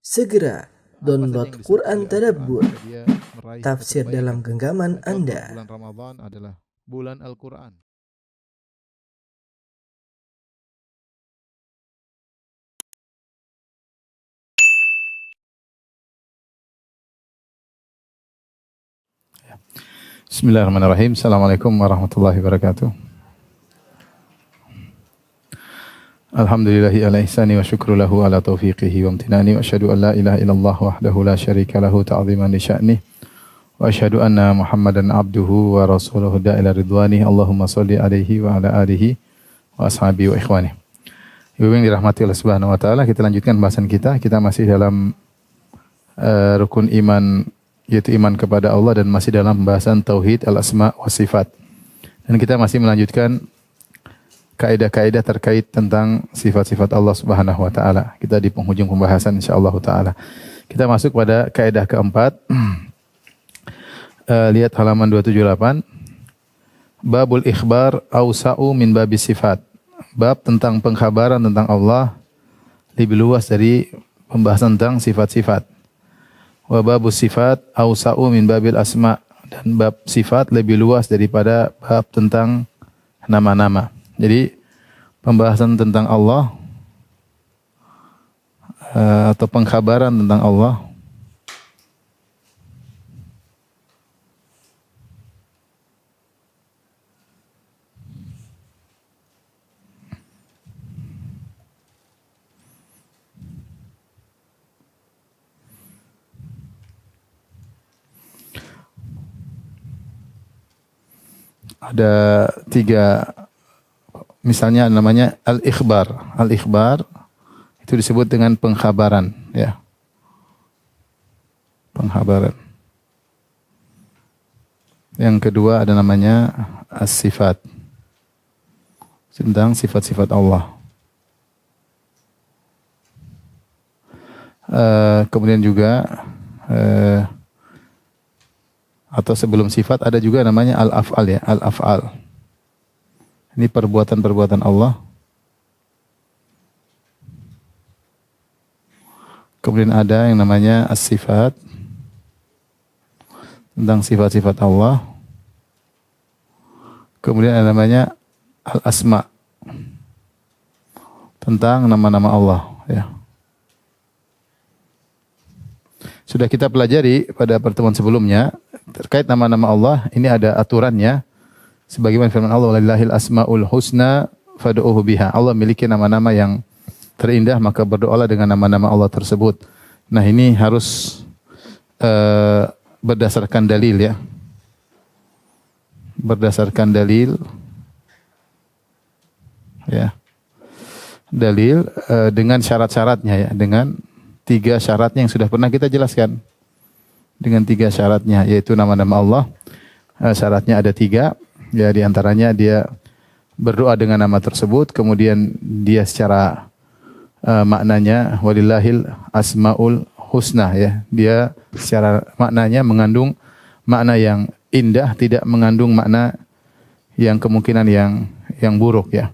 Segera download Quran Tadabbur, dia meraih tafsir kebaikan. dalam genggaman Contoh, Anda. bulan Ramadan adalah bulan Al-Quran. Bismillahirrahmanirrahim. Assalamualaikum warahmatullahi wabarakatuh. Alhamdulillahi ala ihsani wa syukru lahu ala taufiqihi wa amtinani wa asyhadu an la ilaha illallah wahdahu la syarika lahu ta'ziman li sya'nih wa asyhadu anna Muhammadan abduhu wa rasuluhu da'ila ridwani. Allahumma shalli alaihi wa ala alihi wa ashabihi wa ikhwani. Ibu yang dirahmati Allah Subhanahu wa taala, kita lanjutkan bahasan kita. Kita masih dalam rukun iman, yaitu iman kepada Allah, dan masih dalam pembahasan tauhid al-asma wa sifat. Dan kita masih melanjutkan kaidah-kaidah terkait tentang sifat-sifat Allah Subhanahu wa taala. Kita di penghujung pembahasan insyaallah taala. Kita masuk pada kaidah keempat. Lihat halaman 278. Babul ikhbar awsa'u min babis sifat. Bab tentang pengkhabaran tentang Allah lebih luas dari pembahasan tentang sifat-sifat. Wa babus sifat awsa'u min babil asma. Dan bab sifat lebih luas daripada bab tentang nama-nama. Jadi pembahasan tentang Allah atau pengkhabaran tentang Allah ada tiga. Misalnya namanya al-ikhbar. Al-ikhbar itu disebut dengan pengkhabaran, ya. Pengkhabaran. Yang kedua ada namanya as-sifat. Tentang sifat-sifat Allah. Kemudian juga atau sebelum sifat ada juga namanya al-af'al, ya, al-af'al. Ini perbuatan-perbuatan Allah. Kemudian ada yang namanya as-sifat, tentang sifat-sifat Allah. Kemudian ada namanya al-asma, tentang nama-nama Allah, ya. Sudah kita pelajari pada pertemuan sebelumnya terkait nama-nama Allah. Ini ada aturannya. Sebagaimana firman Allah, walillahil asmaul husna fad'uhu biha. Allah memiliki nama-nama yang terindah, maka berdoalah dengan nama-nama Allah tersebut. Nah, ini harus berdasarkan dalil, ya. Berdasarkan dalil, ya. Dalil dengan syarat-syaratnya, ya, dengan tiga syaratnya yang sudah pernah kita jelaskan. Dengan tiga syaratnya, yaitu nama-nama Allah. Syaratnya ada tiga. Ya, di antaranya dia berdoa dengan nama tersebut, kemudian dia secara maknanya walillahil asmaul husna, ya. Dia secara maknanya mengandung makna yang indah, tidak mengandung makna yang kemungkinan yang buruk, ya.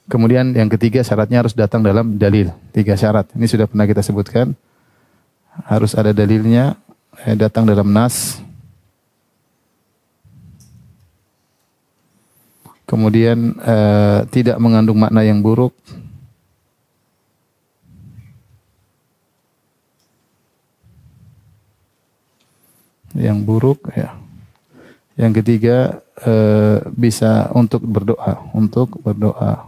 Kemudian yang ketiga syaratnya harus datang dalam dalil. Tiga syarat. Ini sudah pernah kita sebutkan. Harus ada dalilnya, datang dalam nas. Kemudian tidak mengandung makna yang buruk. Yang buruk, ya. Yang ketiga bisa untuk berdoa,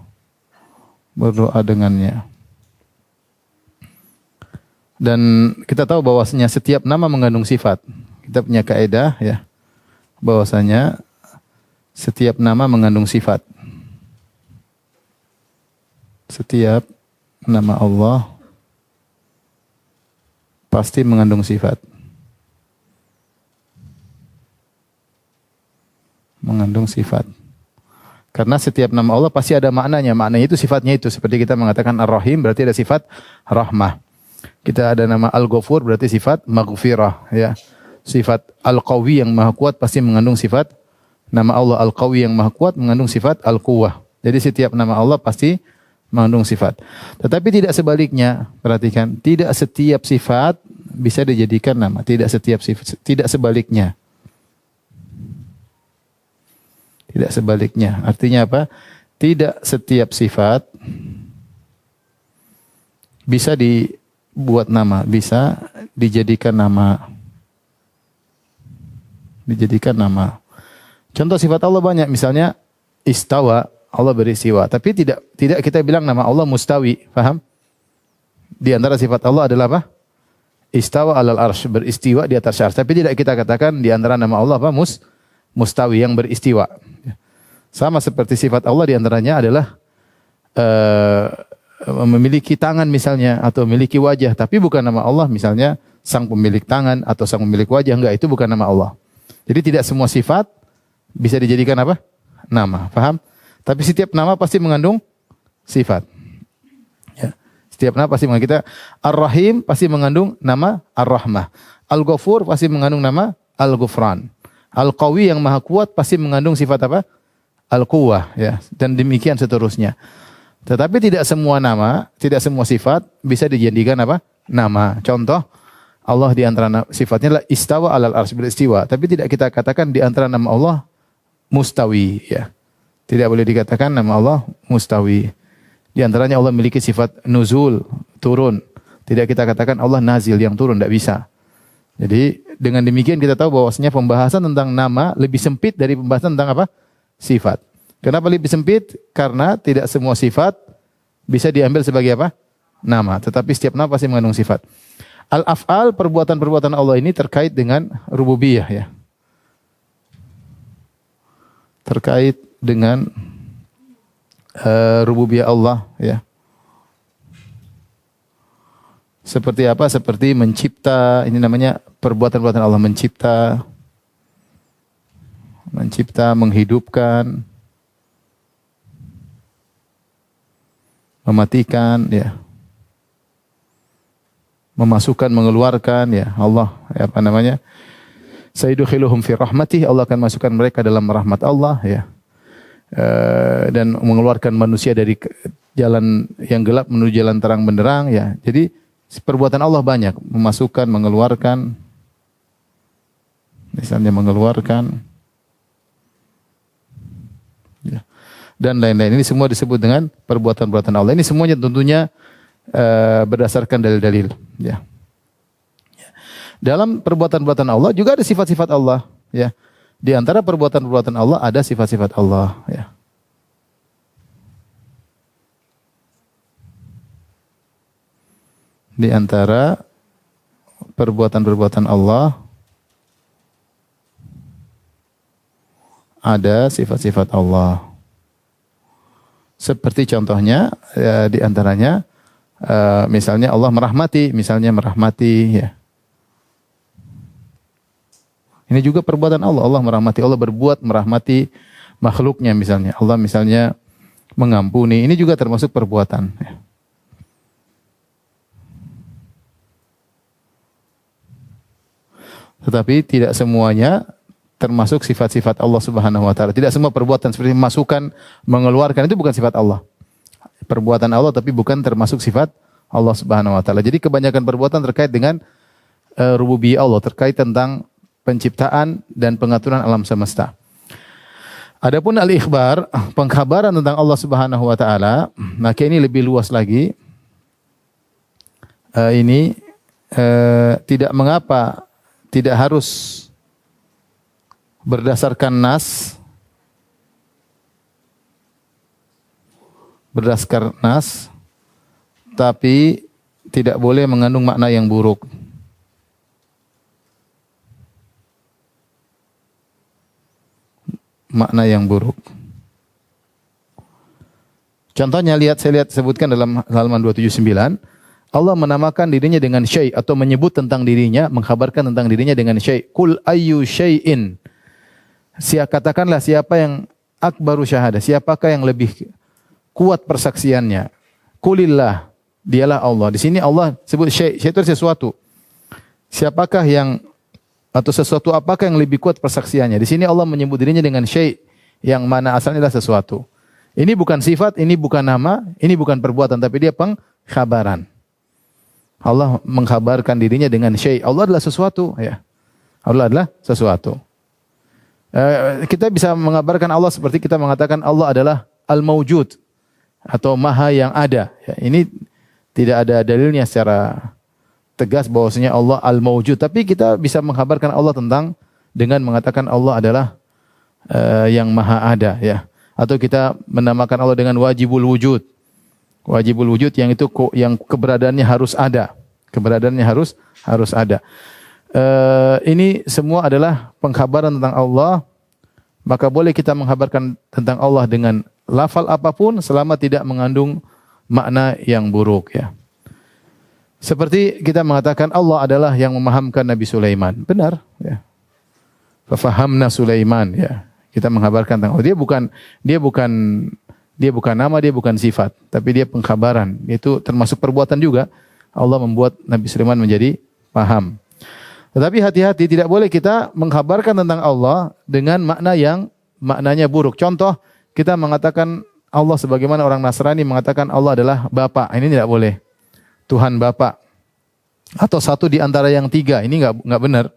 berdoa dengannya. Dan kita tahu bahwasanya setiap nama mengandung sifat. Kita punya kaidah, ya, bahwasanya setiap nama mengandung sifat. Setiap nama Allah pasti mengandung sifat. Mengandung sifat. Karena setiap nama Allah pasti ada maknanya. Maknanya itu sifatnya itu. Seperti kita mengatakan Ar-Rahim berarti ada sifat rahmah. Kita ada nama Al-Ghafur berarti sifat maghfirah, ya. Sifat Al-Qawi yang maha kuat pasti mengandung sifat. Nama Allah Al-Qawi yang maha kuat mengandung sifat Al-Quwwah. Jadi setiap nama Allah pasti mengandung sifat. Tetapi tidak sebaliknya, perhatikan, tidak setiap sifat bisa dijadikan nama, tidak setiap sifat, tidak sebaliknya. Tidak sebaliknya. Artinya apa? Tidak setiap sifat bisa dibuat nama, bisa dijadikan nama. Dijadikan nama. Contoh sifat Allah banyak, misalnya istawa, Allah beristiwa, tapi tidak kita bilang nama Allah mustawi, paham? Di antara sifat Allah adalah apa? Istawa alal arsy, beristiwa di atas arsy. Tapi tidak kita katakan di antara nama Allah apa? Mustawi, yang beristiwa. Sama seperti sifat Allah di antaranya adalah memiliki tangan misalnya, atau memiliki wajah, tapi bukan nama Allah, misalnya sang pemilik tangan atau sang pemilik wajah, enggak, itu bukan nama Allah. Jadi tidak semua sifat bisa dijadikan apa? Nama, paham? Tapi setiap nama pasti mengandung sifat. Ya. Setiap nama pasti mengandung, kita Ar-Rahim pasti mengandung nama Ar-Rahmah. Al-Ghafur pasti mengandung nama Al-Ghufran. Al-Qawi yang maha kuat pasti mengandung sifat apa? Al-Quwah, ya. Dan demikian seterusnya. Tetapi tidak semua nama, tidak semua sifat bisa dijadikan apa? Nama. Contoh, Allah di antara sifatnya adalah istawa alal arsy, beristiwa. Tapi tidak kita katakan di antara nama Allah mustawi, ya. Tidak boleh dikatakan nama Allah mustawi. Di antaranya Allah memiliki sifat nuzul, turun. Tidak kita katakan Allah nazil, yang turun, tidak bisa. Jadi dengan demikian kita tahu bahwasanya pembahasan tentang nama lebih sempit dari pembahasan tentang apa? Sifat. Kenapa lebih sempit? Karena tidak semua sifat bisa diambil sebagai apa? Nama. Tetapi setiap nama pasti mengandung sifat. Al-af'al, perbuatan-perbuatan Allah ini terkait dengan rububiyah, ya. Terkait dengan rububiyah Allah, ya. Seperti apa? Seperti mencipta, ini namanya perbuatan-perbuatan Allah, mencipta, menghidupkan, mematikan, ya. Memasukkan, mengeluarkan, ya. Allah, ya, apa namanya? Sayudkhiluhum fi rahmatih, Allah akan masukkan mereka dalam rahmat Allah, ya. Dan mengeluarkan manusia dari jalan yang gelap menuju jalan terang benderang, ya. Jadi perbuatan Allah banyak, memasukkan, mengeluarkan, misalnya mengeluarkan, ya. Dan lain-lain. Ini semua disebut dengan perbuatan-perbuatan Allah. Ini semuanya tentunya berdasarkan dalil-dalil, ya. Dalam perbuatan-perbuatan Allah juga ada sifat-sifat Allah, ya. Di antara perbuatan-perbuatan Allah ada sifat-sifat Allah, ya. Di antara perbuatan-perbuatan Allah ada sifat-sifat Allah. Seperti contohnya, ya, di antaranya misalnya Allah merahmati, ya. Ini juga perbuatan Allah. Allah merahmati. Allah berbuat merahmati makhluknya misalnya. Allah misalnya mengampuni. Ini juga termasuk perbuatan. Tetapi tidak semuanya termasuk sifat-sifat Allah Subhanahu wa taala. Tidak semua perbuatan seperti memasukkan, mengeluarkan itu bukan sifat Allah. Perbuatan Allah tapi bukan termasuk sifat Allah Subhanahu wa taala. Jadi kebanyakan perbuatan terkait dengan rububiyah Allah, terkait tentang penciptaan dan pengaturan alam semesta. Adapun al-ikhbar, pengkhabaran tentang Allah Subhanahu wa taala, maka ini lebih luas lagi. Ini tidak mengapa, tidak harus berdasarkan nas, tapi tidak boleh mengandung makna yang buruk. Makna yang buruk. Contohnya saya lihat sebutkan dalam halaman 279, Allah menamakan dirinya dengan syai' atau menyebut tentang dirinya, mengkhabarkan tentang dirinya dengan syai'. Qul ayyu syai'in. Katakanlah siapa yang akbaru syahadah, siapakah yang lebih kuat persaksiannya? Qulillah, dialah Allah. Di sini Allah sebut syai', syai' itu sesuatu. Siapakah yang atau sesuatu apakah yang lebih kuat persaksiannya? Di sini Allah menyebut dirinya dengan syai', yang mana asalnya adalah sesuatu. Ini bukan sifat, ini bukan nama, ini bukan perbuatan, tapi dia pengkhabaran. Allah mengkhabarkan dirinya dengan syai'. Allah adalah sesuatu, ya. Allah adalah sesuatu. Kita bisa mengabarkan Allah seperti kita mengatakan Allah adalah al-mawjud atau maha yang ada. Ya, ini tidak ada dalilnya secara tegas bahwasanya Allah al-mawjud, tapi kita bisa mengkhabarkan Allah dengan mengatakan Allah adalah yang maha ada, ya. Atau kita menamakan Allah dengan wajibul wujud. Wajibul wujud yang itu yang keberadaannya harus ada. Keberadaannya harus ada. Ini semua adalah pengkhabaran tentang Allah. Maka boleh kita mengkhabarkan tentang Allah dengan lafal apapun selama tidak mengandung makna yang buruk, ya. Seperti kita mengatakan Allah adalah yang memahamkan Nabi Sulaiman. Benar, ya. Fafahamna Sulaiman, ya. Kita mengkhabarkan tentang Allah. Dia bukan nama, dia bukan sifat, tapi dia pengkhabaran. Itu termasuk perbuatan juga. Allah membuat Nabi Sulaiman menjadi paham. Tetapi hati-hati, tidak boleh kita mengkhabarkan tentang Allah dengan makna yang maknanya buruk. Contoh, kita mengatakan Allah sebagaimana orang Nasrani mengatakan Allah adalah Bapa. Ini tidak boleh. Tuhan Bapa. Atau satu di antara yang tiga. Ini enggak benar.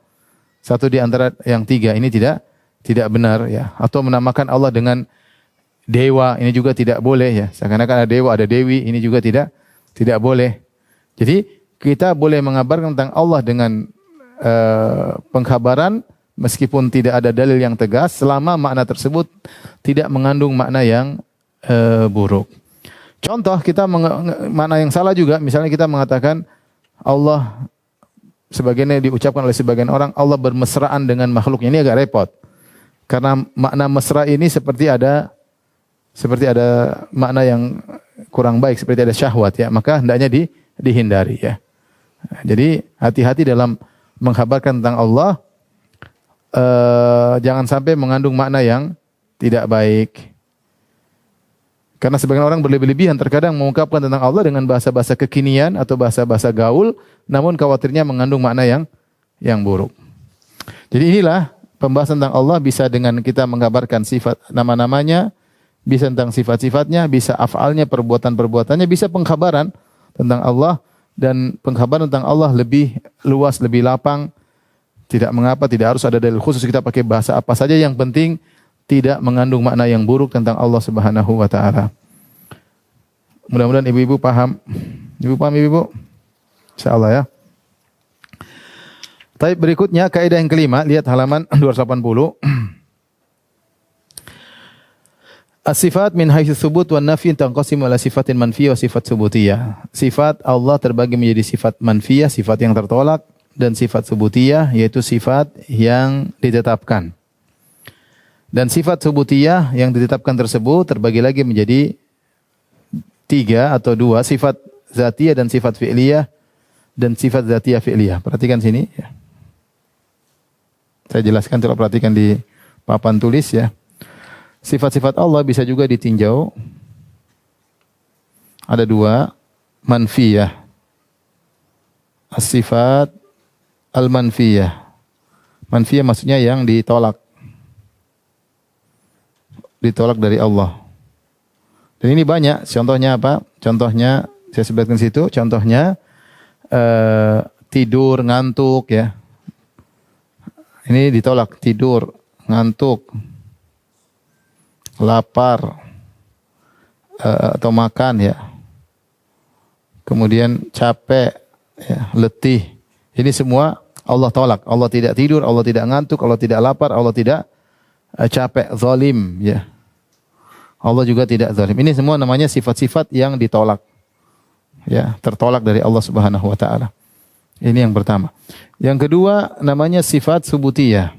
Satu di antara yang tiga. Ini tidak benar, ya. Atau menamakan Allah dengan dewa, ini juga tidak boleh, ya. Seakan-akan ada dewa, ada dewi, ini juga tidak boleh. Jadi kita boleh mengabarkan tentang Allah dengan pengkhabaran meskipun tidak ada dalil yang tegas selama makna tersebut tidak mengandung makna yang buruk. Contoh kita makna yang salah juga, misalnya kita mengatakan Allah sebagaimana diucapkan oleh sebagian orang, Allah bermesraan dengan makhluknya. Ini agak repot. Karena makna mesra ini seperti ada makna yang kurang baik, seperti ada syahwat, ya. Maka hendaknya dihindari, ya. Jadi hati-hati dalam mengkhabarkan tentang Allah, jangan sampai mengandung makna yang tidak baik. Karena sebagian orang berlebih-lebihan terkadang mengungkapkan tentang Allah dengan bahasa-bahasa kekinian atau bahasa-bahasa gaul, namun khawatirnya mengandung makna yang buruk. Jadi inilah pembahasan tentang Allah, bisa dengan kita menggambarkan sifat nama-namanya, bisa tentang sifat-sifatnya, bisa af'alnya, perbuatan-perbuatannya, bisa pengkhabaran tentang Allah, dan pengkhabaran tentang Allah lebih luas, lebih lapang. Tidak mengapa, tidak harus ada dalil khusus, kita pakai bahasa apa saja, yang penting tidak mengandung makna yang buruk tentang Allah Subhanahu wa taala. Mudah-mudahan ibu-ibu paham. Ibu paham, ibu-ibu? Insyaallah, ya. Baik, berikutnya kaidah yang kelima, lihat halaman 280. As-sifat min haitsu tsubut wan nafi tanqasimu ala sifatin manfiyah wa sifat subutiyah. Sifat Allah terbagi menjadi sifat manfiyah, sifat yang tertolak, dan sifat subutiyah, yaitu sifat yang ditetapkan. Dan sifat subutiyah yang ditetapkan tersebut terbagi lagi menjadi 3 atau 2, sifat zatiyah dan sifat fi'liyah, dan sifat zatiyah fi'liyah. Perhatikan sini, ya. Saya jelaskan, coba perhatikan di papan tulis, ya. Sifat-sifat Allah bisa juga ditinjau. Ada 2, manfiyah. As-sifat al-manfiyah. Manfiyah maksudnya yang ditolak. Ditolak dari Allah. Dan ini banyak. Contohnya apa? Contohnya saya sebutkan situ. Contohnya tidur, ngantuk, ya. Ini ditolak, tidur, ngantuk, lapar, atau makan, ya. Kemudian capek, ya, letih. Ini semua Allah tolak. Allah tidak tidur, Allah tidak ngantuk, Allah tidak lapar, Allah tidak capek, zalim, ya. Allah juga tidak zalim. Ini semua namanya sifat-sifat yang ditolak, ya, tertolak dari Allah Subhanahu wa taala. Ini yang pertama. Yang kedua namanya sifat subutiyah.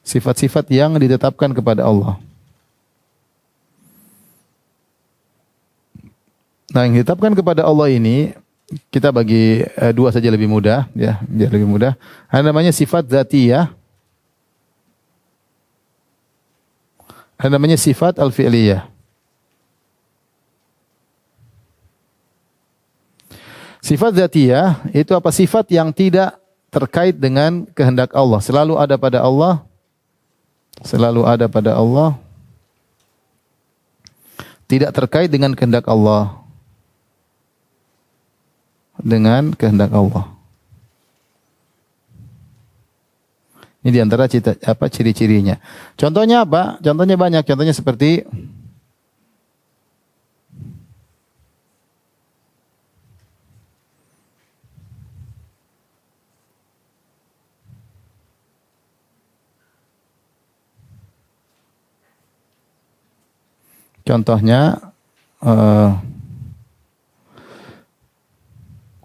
Sifat-sifat yang ditetapkan kepada Allah. Nah, yang ditetapkan kepada Allah ini kita bagi 2 saja lebih mudah, ya, biar lebih mudah. Ada namanya sifat zatiyah. Ada namanya sifat al-fi'liyah. Sifat zatiyah itu apa? Sifat yang tidak terkait dengan kehendak Allah. Selalu ada pada Allah selalu ada pada Allah, tidak terkait dengan kehendak Allah. Dengan kehendak Allah. Ini diantara ciri-cirinya. Contohnya apa? Contohnya banyak. Contohnya seperti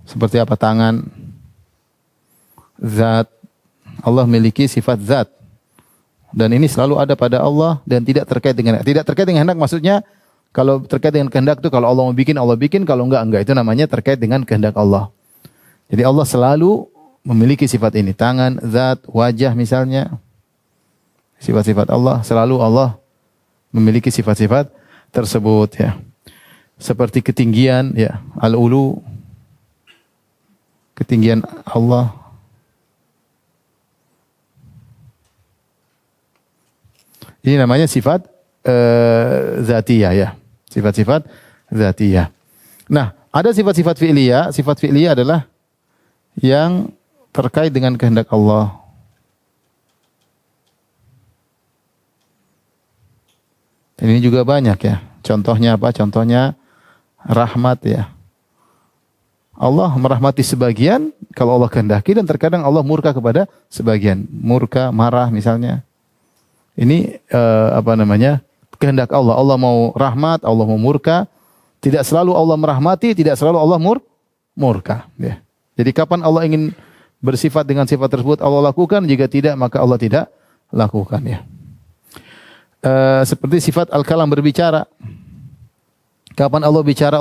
seperti apa? Tangan, zat. Allah memiliki sifat zat. Dan ini selalu ada pada Allah dan tidak terkait dengan kehendak. Maksudnya kalau terkait dengan kehendak itu kalau Allah mau bikin, Allah bikin, kalau enggak. Itu namanya terkait dengan kehendak Allah. Jadi Allah selalu memiliki sifat ini. Tangan, zat, wajah misalnya. Sifat-sifat Allah, selalu Allah memiliki sifat-sifat tersebut ya. Seperti ketinggian ya, al-ulu, ketinggian Allah. Ini namanya sifat zatiyah ya. Sifat-sifat zatiyah. Nah, ada sifat-sifat fi'liyah. Sifat fi'liyah adalah yang terkait dengan kehendak Allah. Ini juga banyak ya. Contohnya apa? Contohnya rahmat ya. Allah merahmati sebagian kalau Allah kehendaki dan terkadang Allah murka kepada sebagian. Murka, marah misalnya. Ini kehendak Allah. Allah mau rahmat, Allah mau murka. Tidak selalu Allah merahmati, tidak selalu Allah murka. Ya. Jadi kapan Allah ingin bersifat dengan sifat tersebut Allah lakukan, jika tidak maka Allah tidak lakukan ya. Seperti sifat al-kalam, berbicara. Kapan Allah bicara,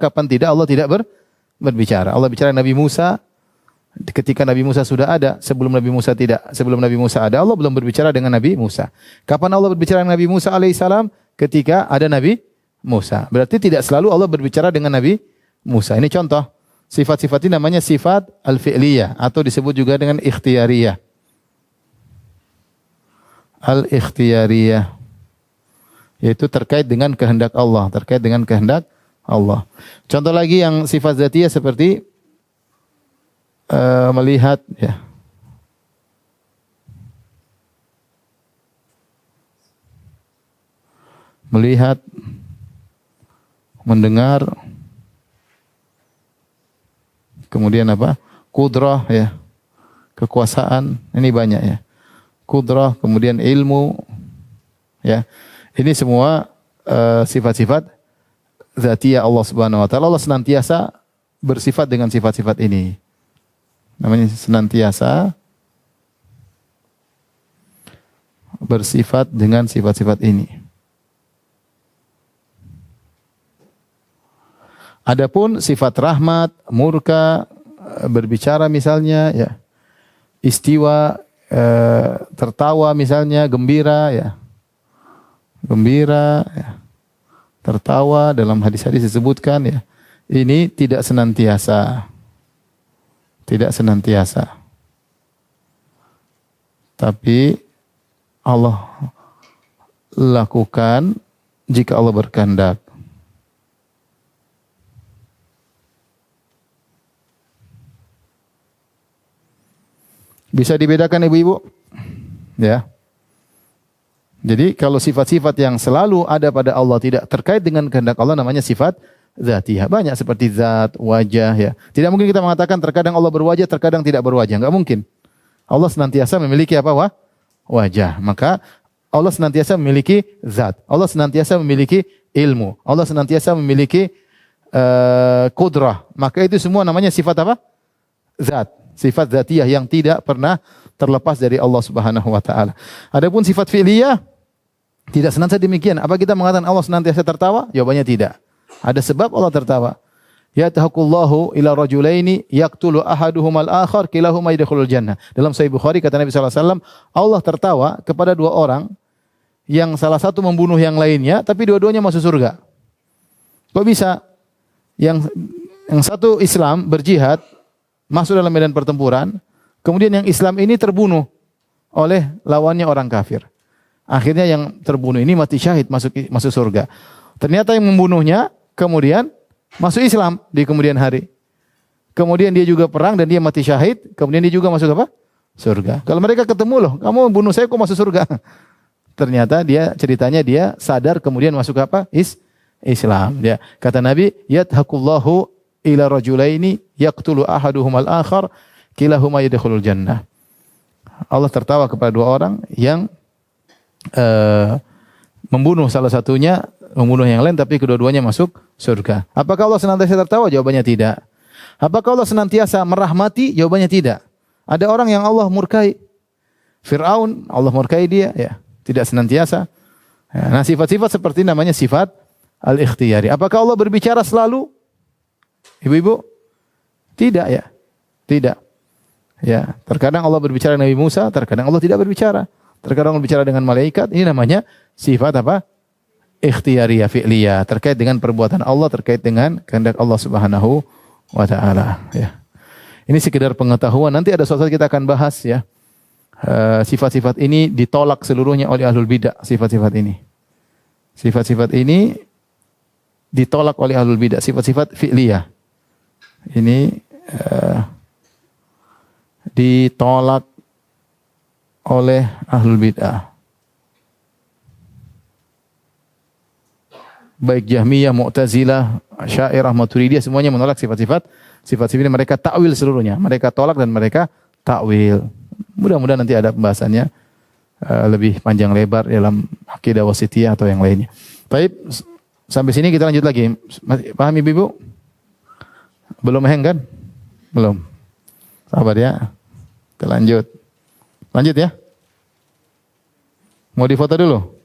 kapan tidak Allah tidak berbicara. Allah bicara Nabi Musa ketika Nabi Musa sudah ada, sebelum Nabi Musa tidak. Sebelum Nabi Musa ada, Allah belum berbicara dengan Nabi Musa. Kapan Allah berbicara dengan Nabi Musa alaihissalam? Ketika ada Nabi Musa. Berarti tidak selalu Allah berbicara dengan Nabi Musa. Ini contoh. Sifat-sifat ini namanya sifat al-fi'liyah atau disebut juga dengan ikhtiyariyah. Al-ikhtiyariyah, yaitu terkait dengan kehendak Allah, terkait dengan kehendak Allah. Contoh lagi yang sifat zatiyah seperti melihat ya. Melihat, mendengar, kemudian apa? Qudrah ya. Kekuasaan, ini banyak ya. Qudrah, kemudian ilmu ya. Ini semua sifat-sifat zatiyah Allah Subhanahu wa taala. Allah senantiasa bersifat dengan sifat-sifat ini. Namanya senantiasa bersifat dengan sifat-sifat ini. Adapun sifat rahmat, murka, berbicara misalnya ya. Istiwa, tertawa misalnya, gembira ya. Gembira ya. Tertawa dalam hadis-hadis disebutkan ya. Ini tidak senantiasa. Tidak senantiasa. Tapi Allah lakukan jika Allah berkehendak. Bisa dibedakan ibu-ibu? Ya. Jadi kalau sifat-sifat yang selalu ada pada Allah tidak terkait dengan kehendak Allah namanya sifat zatiyah. Banyak seperti zat, wajah ya. Tidak mungkin kita mengatakan terkadang Allah berwajah, terkadang tidak berwajah. Enggak mungkin. Allah senantiasa memiliki apa? Wajah. Maka Allah senantiasa memiliki zat. Allah senantiasa memiliki ilmu. Allah senantiasa memiliki qudrah. Maka itu semua namanya sifat apa? Zat. Sifat zatiyah yang tidak pernah terlepas dari Allah Subhanahu wa taala. Adapun sifat fi'liyah tidak senantiasa demikian. Apa kita mengatakan Allah senantiasa tertawa? Jawabannya tidak. Ada sebab Allah tertawa. Yatahakullahu ila rajulaini yaqtulu ahaduhumal akhar kilahuma yadkhulul jannah. Dalam Sahih Bukhari kata Nabi sallallahu alaihi wasallam, Allah tertawa kepada dua orang yang salah satu membunuh yang lainnya tapi dua-duanya masuk surga. Kok bisa? Yang satu Islam berjihad masuk dalam medan pertempuran, kemudian yang Islam ini terbunuh oleh lawannya orang kafir. Akhirnya yang terbunuh ini mati syahid, masuk surga. Ternyata yang membunuhnya kemudian masuk Islam di kemudian hari. Kemudian dia juga perang dan dia mati syahid, kemudian dia juga masuk apa? Surga. Kalau mereka ketemu, loh, kamu bunuh saya kok masuk surga? Ternyata ceritanya dia sadar kemudian masuk apa? Islam. Ya. Kata Nabi, yadhakullahu ila rajulaini yaqtulu ahaduhumal akhar kilahuma yadkhulul jannah. Allah tertawa kepada dua orang yang membunuh salah satunya, membunuh yang lain, tapi kedua-duanya masuk surga. Apakah Allah senantiasa tertawa? Jawabannya tidak. Apakah Allah senantiasa merahmati? Jawabannya tidak. Ada orang yang Allah murkai. Fir'aun, Allah murkai dia, ya, tidak senantiasa. Nah, sifat-sifat seperti namanya sifat al-ikhtiyari. Apakah Allah berbicara selalu? Ibu-ibu? Tidak, ya. Tidak. Ya, terkadang Allah berbicara dengan Nabi Musa, terkadang Allah tidak berbicara. Terkadang berbicara dengan malaikat, ini namanya sifat apa? Ikhtiyariyah fi'liyah, terkait dengan perbuatan Allah, terkait dengan kehendak Allah Subhanahu wa taala, ya. Ini sekedar pengetahuan, nanti ada suatu saat kita akan bahas, ya. Sifat-sifat ini ditolak seluruhnya oleh ahlul bidah, sifat-sifat ini. Sifat-sifat ini ditolak oleh ahlul bidah, sifat-sifat fi'liyah. Ini ditolak oleh ahlul bid'ah. Baik Jahmiyah, Mu'tazilah, Asy'ariyah, Maturidiyah semuanya menolak sifat-sifat ini, mereka takwil seluruhnya. Mereka tolak dan mereka takwil. Mudah-mudahan nanti ada pembahasannya lebih panjang lebar dalam akidah wasithiyah atau yang lainnya. Baik, sampai sini kita lanjut lagi. Paham Ibu? Belum hang kan? Belum. Sabar ya. Kita lanjut. Lanjut ya. Mau difoto dulu?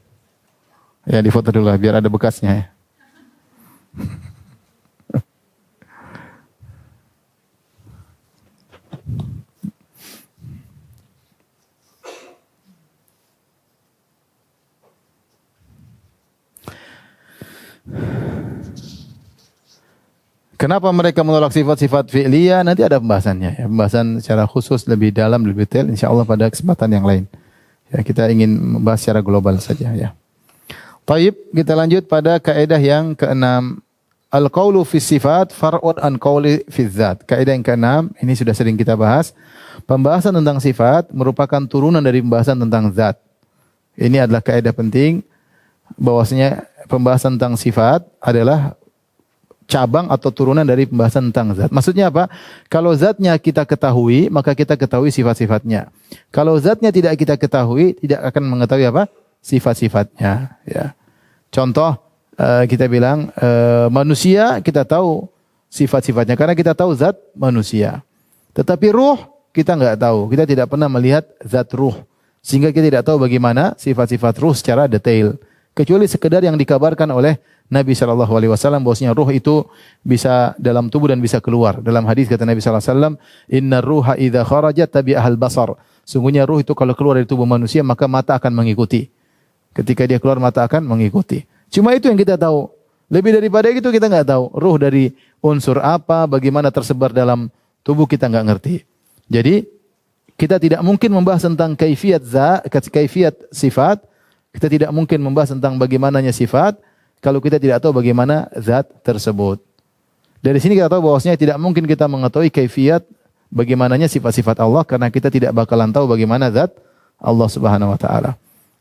Ya, difoto dulu lah, biar ada bekasnya ya. Kenapa mereka menolak sifat-sifat fi'liyah? Nanti ada pembahasannya. Ya. Pembahasan secara khusus lebih dalam, lebih detail. InsyaAllah pada kesempatan yang lain. Ya, kita ingin membahas secara global saja. Ya. Taib, kita lanjut pada kaidah yang keenam. Al-qawlu fi sifat far'un an qawli fi dzat. Kaidah yang keenam, ini sudah sering kita bahas. Pembahasan tentang sifat merupakan turunan dari pembahasan tentang zat. Ini adalah kaidah penting. Bahwasanya pembahasan tentang sifat adalah cabang atau turunan dari pembahasan tentang zat. Maksudnya apa? Kalau zatnya kita ketahui, maka kita ketahui sifat-sifatnya. Kalau zatnya tidak kita ketahui, tidak akan mengetahui apa? Sifat-sifatnya. Ya. Contoh, kita bilang manusia, kita tahu sifat-sifatnya karena kita tahu zat manusia. Tetapi ruh kita nggak tahu. Kita tidak pernah melihat zat ruh, sehingga kita tidak tahu bagaimana sifat-sifat ruh secara detail. Kecuali sekedar yang dikabarkan oleh Nabi SAW bahwasanya ruh itu bisa dalam tubuh dan bisa keluar. Dalam hadis kata Nabi SAW, Inna ruha idha kharajat tabi'ahal basar. Sungguhnya ruh itu kalau keluar dari tubuh manusia maka mata akan mengikuti. Ketika dia keluar mata akan mengikuti. Cuma itu yang kita tahu. Lebih daripada itu kita nggak tahu. Ruh dari unsur apa, bagaimana tersebar dalam tubuh kita nggak ngerti. Jadi kita tidak mungkin membahas tentang kaifiyat sifat. Kita tidak mungkin membahas tentang bagaimananya sifat kalau kita tidak tahu bagaimana zat tersebut. Dari sini kita tahu bahwasanya tidak mungkin kita mengetahui kaifiyat bagaimananya sifat-sifat Allah karena kita tidak bakalan tahu bagaimana zat Allah Subhanahu wa taala.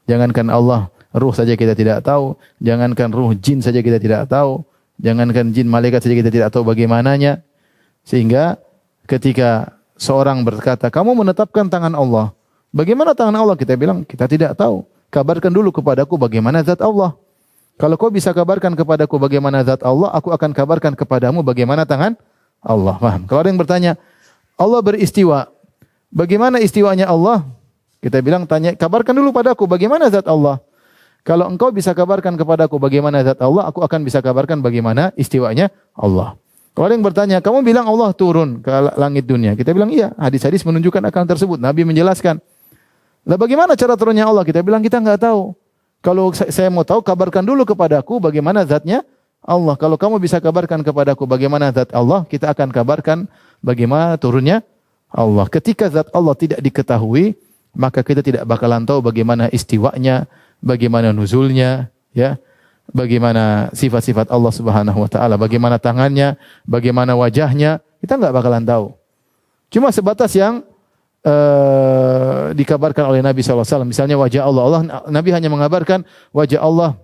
Jangankan Allah, ruh saja kita tidak tahu, jangankan ruh jin saja kita tidak tahu, jangankan jin malaikat saja kita tidak tahu bagaimananya. Sehingga ketika seorang berkata, "Kamu menetapkan tangan Allah." Bagaimana tangan Allah? Kita bilang, kita tidak tahu. Kabarkan dulu kepadaku bagaimana zat Allah. Kalau kau bisa kabarkan kepadaku bagaimana zat Allah, aku akan kabarkan kepadamu bagaimana tangan Allah. Paham? Kalau ada yang bertanya, Allah beristiwa. Bagaimana istiwanya Allah? Kita bilang, kabarkan dulu padaku bagaimana zat Allah. Kalau engkau bisa kabarkan kepadaku bagaimana zat Allah, aku akan bisa kabarkan bagaimana istiwanya Allah. Kalau ada yang bertanya, kamu bilang Allah turun ke langit dunia. Kita bilang, iya, hadis-hadis menunjukkan akan tersebut. Nabi menjelaskan. Lah bagaimana cara turunnya Allah? Kita bilang kita enggak tahu. Kalau saya mau tahu, kabarkan dulu kepadaku bagaimana zatnya Allah. Kalau kamu bisa kabarkan kepadaku bagaimana zat Allah, kita akan kabarkan bagaimana turunnya Allah. Ketika zat Allah tidak diketahui, maka kita tidak bakalan tahu bagaimana istiwanya, bagaimana nuzulnya, ya, bagaimana sifat-sifat Allah Subhanahu wa taala, bagaimana tangannya, bagaimana wajahnya, kita enggak bakalan tahu. Cuma sebatas yang dikabarkan oleh Nabi SAW. Misalnya wajah Allah, Nabi hanya mengabarkan wajah Allah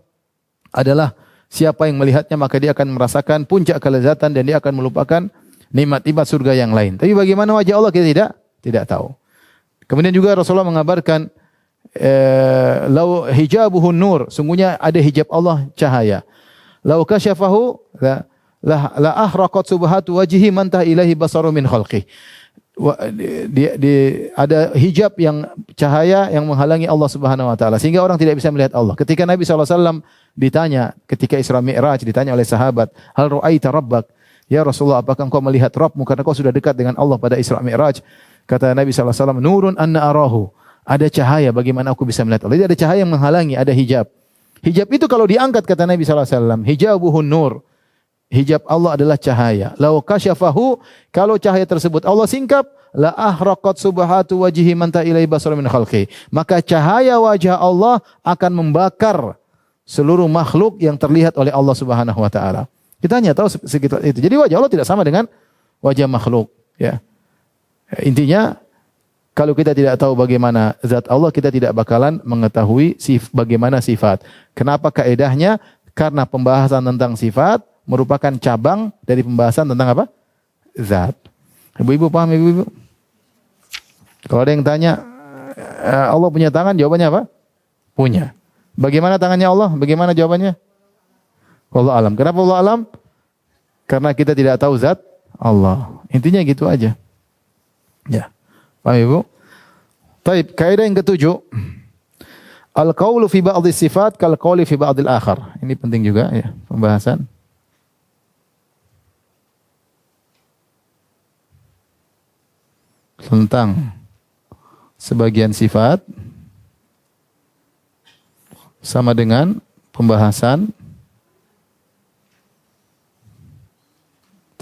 adalah siapa yang melihatnya maka dia akan merasakan puncak kelezatan dan dia akan melupakan nikmat-nikmat surga yang lain. Tapi bagaimana wajah Allah kita tidak tahu. Kemudian juga Rasulullah mengabarkan lau hijabuhun nur, sungguhnya ada hijab Allah cahaya. Lau kasyafahu la ahraqat subhatu wajhi man taha ilahi basaru min khalqih. Ada hijab yang cahaya yang menghalangi Allah Subhanahu wa taala sehingga orang tidak bisa melihat Allah. Ketika Nabi SAW ditanya ketika Isra Mi'raj, ditanya oleh sahabat, "Hal ra'aita rabbak?" Ya Rasulullah, apakah engkau melihat Rabbmu karena kau sudah dekat dengan Allah pada Isra Mi'raj? Kata Nabi SAW, "Nurun anna arahu." Ada cahaya bagaimana aku bisa melihat Allah. Jadi ada cahaya yang menghalangi, ada hijab. Hijab itu kalau diangkat kata Nabi SAW, hijabuhun nur. Hijab Allah adalah cahaya. Lau kasyafahu, kalau cahaya tersebut Allah singkap, la ahraqat subhatu wajhi man ta ilai basar min khalqi. Maka cahaya wajah Allah akan membakar seluruh makhluk yang terlihat oleh Allah Subhanahu wa taala. Kita hanya tahu sekitar itu. Jadi wajah Allah tidak sama dengan wajah makhluk, ya. Intinya kalau kita tidak tahu bagaimana zat Allah, kita tidak bakalan mengetahui bagaimana sifat. Kenapa kaedahnya? Karena pembahasan tentang sifat merupakan cabang dari pembahasan tentang apa? Zat. Ibu-ibu paham, ibu-ibu? Kalau ada yang tanya, Allah punya tangan, jawabannya apa? Punya. Bagaimana tangannya Allah? Bagaimana jawabannya? Wallahu alam. Kenapa wallahu alam? Karena kita tidak tahu zat Allah. Intinya gitu aja. Ya. Paham ibu? Taib, kaidah yang ketujuh. Al-qaulu fi ba'dhi sifat kal qauli fi ba'dil akhar. Ini penting juga ya, pembahasan. Tentang sebagian sifat sama dengan pembahasan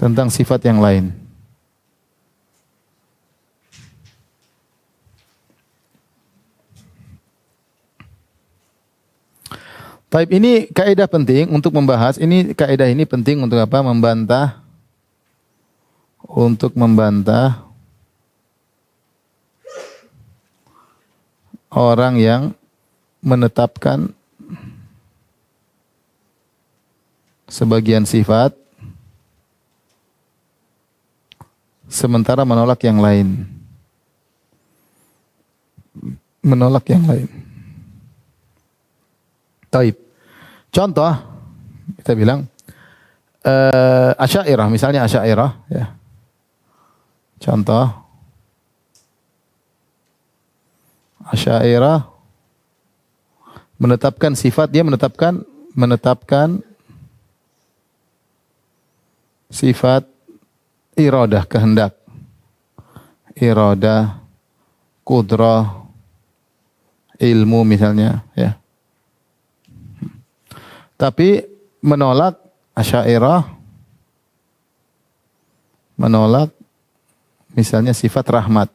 tentang sifat yang lain. Taib, ini kaidah penting untuk membahas. Ini kaidah ini penting untuk apa? Membantah orang yang menetapkan sebagian sifat sementara menolak yang lain. Menolak yang lain. Taib. Contoh, kita bilang Asy'ariyah, misalnya Asy'ariyah, ya. Contoh, Asy'ariyah menetapkan sifat, dia menetapkan sifat iradah, kehendak. Iradah, qudrah, ilmu misalnya, ya. Tapi menolak Asy'ariyah menolak misalnya sifat rahmat.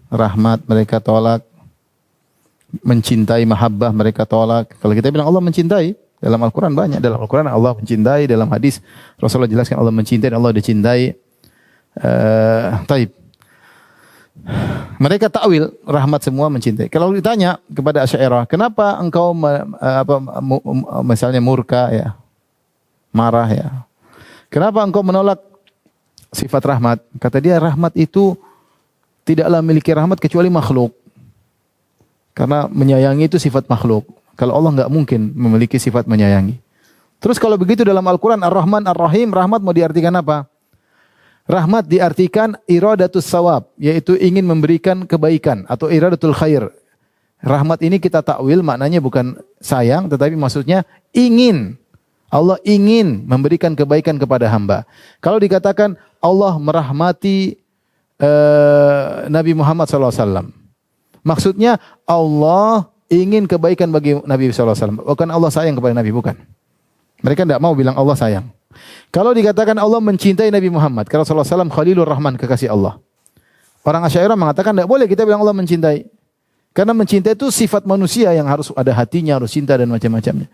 Rahmat mereka tolak, mencintai, mahabbah mereka tolak. Kalau kita bilang Allah mencintai, dalam Al-Quran banyak. Dalam Al-Quran Allah mencintai, dalam hadis Rasulullah jelaskan Allah mencintai dan Allah dicintai. Taib. Mereka takwil rahmat semua mencintai. Kalau ditanya kepada Asy'ariyah, kenapa engkau misalnya murka, ya, marah, ya, kenapa engkau menolak sifat rahmat? Kata dia, rahmat itu tidaklah memiliki rahmat kecuali makhluk. Karena menyayangi itu sifat makhluk. Kalau Allah enggak mungkin memiliki sifat menyayangi. Terus kalau begitu dalam Al-Quran Ar-Rahman Ar-Rahim, rahmat mau diartikan apa? Rahmat diartikan iradatus sawab, yaitu ingin memberikan kebaikan atau iradatul khair. Rahmat ini kita takwil maknanya bukan sayang, tetapi maksudnya ingin. Allah ingin memberikan kebaikan kepada hamba. Kalau dikatakan Allah merahmati Nabi Muhammad SAW, maksudnya Allah ingin kebaikan bagi Nabi SAW. Bukan Allah sayang kepada Nabi, bukan. Mereka tidak mau bilang Allah sayang. Kalau dikatakan Allah mencintai Nabi Muhammad, karena Rasulullah SAW Khalilur Rahman, kekasih Allah. Orang Asy'ariyah mengatakan tidak boleh kita bilang Allah mencintai. Karena mencintai itu sifat manusia yang harus ada hatinya, harus cinta dan macam-macamnya.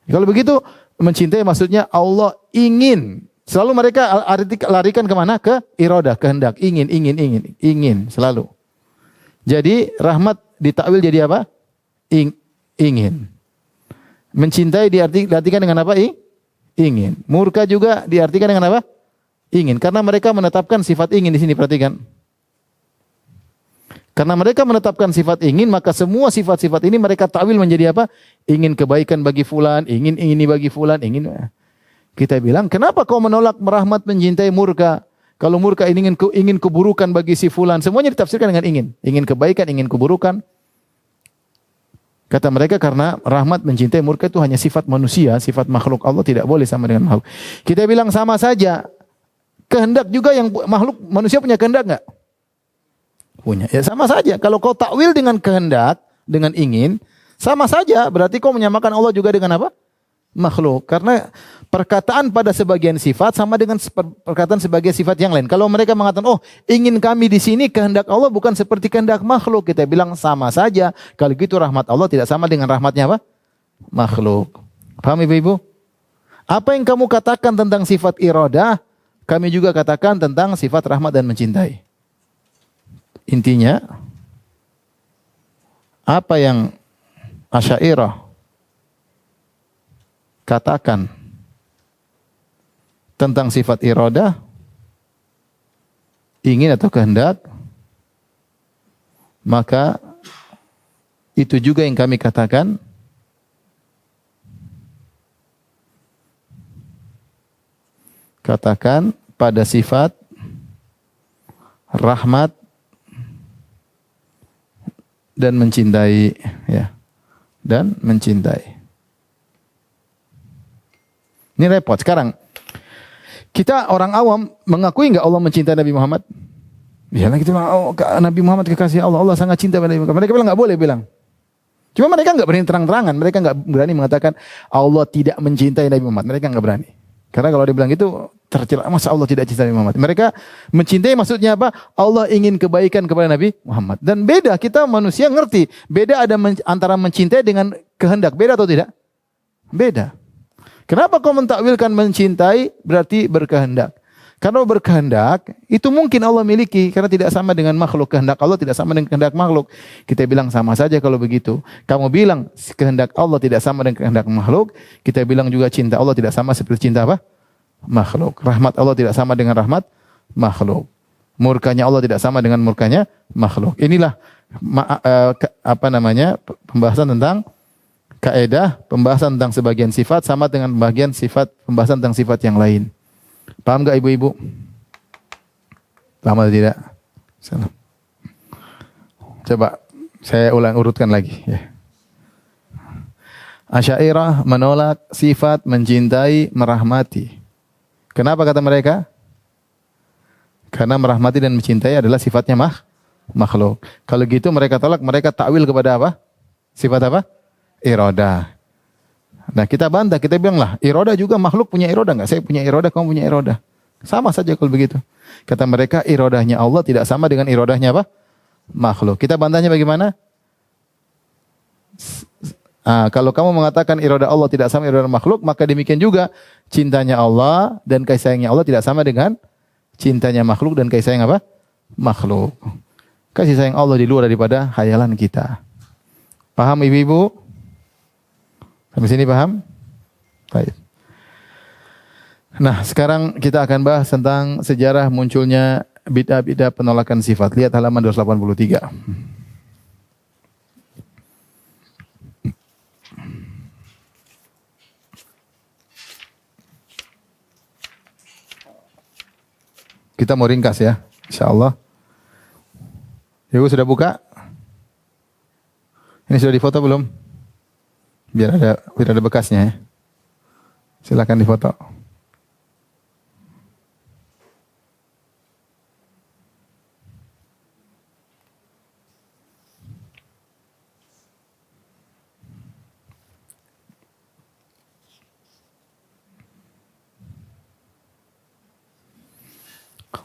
Kalau begitu, mencintai maksudnya Allah ingin. Selalu mereka larikan kemana? Ke iradah, kehendak. Ingin, selalu. Jadi rahmat ditakwil jadi apa? Ingin. Mencintai diartikan dengan apa? Ingin. Murka juga diartikan dengan apa? Ingin. Karena mereka menetapkan sifat ingin di sini, perhatikan. Karena mereka menetapkan sifat ingin, maka semua sifat-sifat ini mereka takwil menjadi apa? Ingin kebaikan bagi fulan, ingin ini bagi fulan, ingin. Kita bilang, kenapa kau menolak merahmat mencintai murka? Kalau murka ingin keburukan bagi si fulan, semuanya ditafsirkan dengan ingin. Ingin kebaikan, ingin keburukan. Kata mereka karena rahmat mencintai murka itu hanya sifat manusia, sifat makhluk. Allah tidak boleh sama dengan makhluk. Kita bilang sama saja. Kehendak juga yang makhluk, manusia punya kehendak enggak? Punya. Ya sama saja. Kalau kau takwil dengan kehendak, dengan ingin, sama saja. Berarti kau menyamakan Allah juga dengan apa? Makhluk. Karena perkataan pada sebagian sifat sama dengan perkataan sebagai sifat yang lain. Kalau mereka mengatakan, oh ingin kami di sini kehendak Allah bukan seperti kehendak makhluk. Kita bilang sama saja. Kalau gitu rahmat Allah tidak sama dengan rahmatnya apa? Makhluk. Paham ibu-ibu? Apa yang kamu katakan tentang sifat iradah, kami juga katakan tentang sifat rahmat dan mencintai. Intinya, apa yang Asy'ariyah katakan tentang sifat iradah, ingin atau kehendak, maka itu juga yang kami katakan pada sifat rahmat dan mencintai, ya, dan mencintai. Ini repot. Sekarang kita orang awam mengakui enggak Allah mencintai Nabi Muhammad? Ya, kita bilang, oh, Nabi Muhammad kekasih Allah, Allah sangat cinta pada Nabi Muhammad. Mereka bilang enggak boleh bilang. Cuma mereka enggak berani terang-terangan, mereka enggak berani mengatakan Allah tidak mencintai Nabi Muhammad. Mereka enggak berani. Karena kalau dia bilang itu tercela, masa Allah tidak cinta Nabi Muhammad. Mereka mencintai maksudnya apa? Allah ingin kebaikan kepada Nabi Muhammad. Dan beda, kita manusia ngerti. Beda ada antara mencintai dengan kehendak. Beda atau tidak? Beda. Kenapa kau mentakwilkan mencintai berarti berkehendak? Karena berkehendak itu mungkin Allah miliki karena tidak sama dengan makhluk. Kehendak Allah tidak sama dengan kehendak makhluk. Kita bilang sama saja kalau begitu. Kamu bilang kehendak Allah tidak sama dengan kehendak makhluk. Kita bilang juga cinta Allah tidak sama seperti cinta apa? Makhluk. Rahmat Allah tidak sama dengan rahmat makhluk. Murkanya Allah tidak sama dengan murkanya makhluk. Inilah pembahasan tentang kaidah, pembahasan tentang sebagian sifat sama dengan pembahasan tentang sifat yang lain. Paham enggak ibu-ibu? Paham atau tidak? Salam. Coba saya urutkan lagi, ya. Asy'ariyah menolak sifat mencintai, merahmati. Kenapa kata mereka? Karena merahmati dan mencintai adalah sifatnya makhluk. Kalau gitu mereka tolak, mereka takwil kepada apa? Sifat apa? Iradah. Nah kita bantah, kita bilang lah, iradah juga makhluk punya iradah enggak? Saya punya iradah, kamu punya iradah. Sama saja kalau begitu. Kata mereka iradahnya Allah tidak sama dengan iradahnya apa? Makhluk. Kita bantahnya bagaimana? Kalau kamu mengatakan iradah Allah tidak sama iradah makhluk, maka demikian juga cintanya Allah dan kasih sayangnya Allah tidak sama dengan cintanya makhluk dan kasih sayang apa? Makhluk. Kasih sayang Allah di luar daripada khayalan kita. Paham ibu-ibu? Sampai sini paham? Baik. Nah, sekarang kita akan bahas tentang sejarah munculnya bid'ah-bid'ah penolakan sifat. Lihat halaman 283. Kita mau ringkas ya, insyaallah. Ibu sudah buka? Ini sudah difoto belum? Biar ada bekasnya ya. Silakan difoto.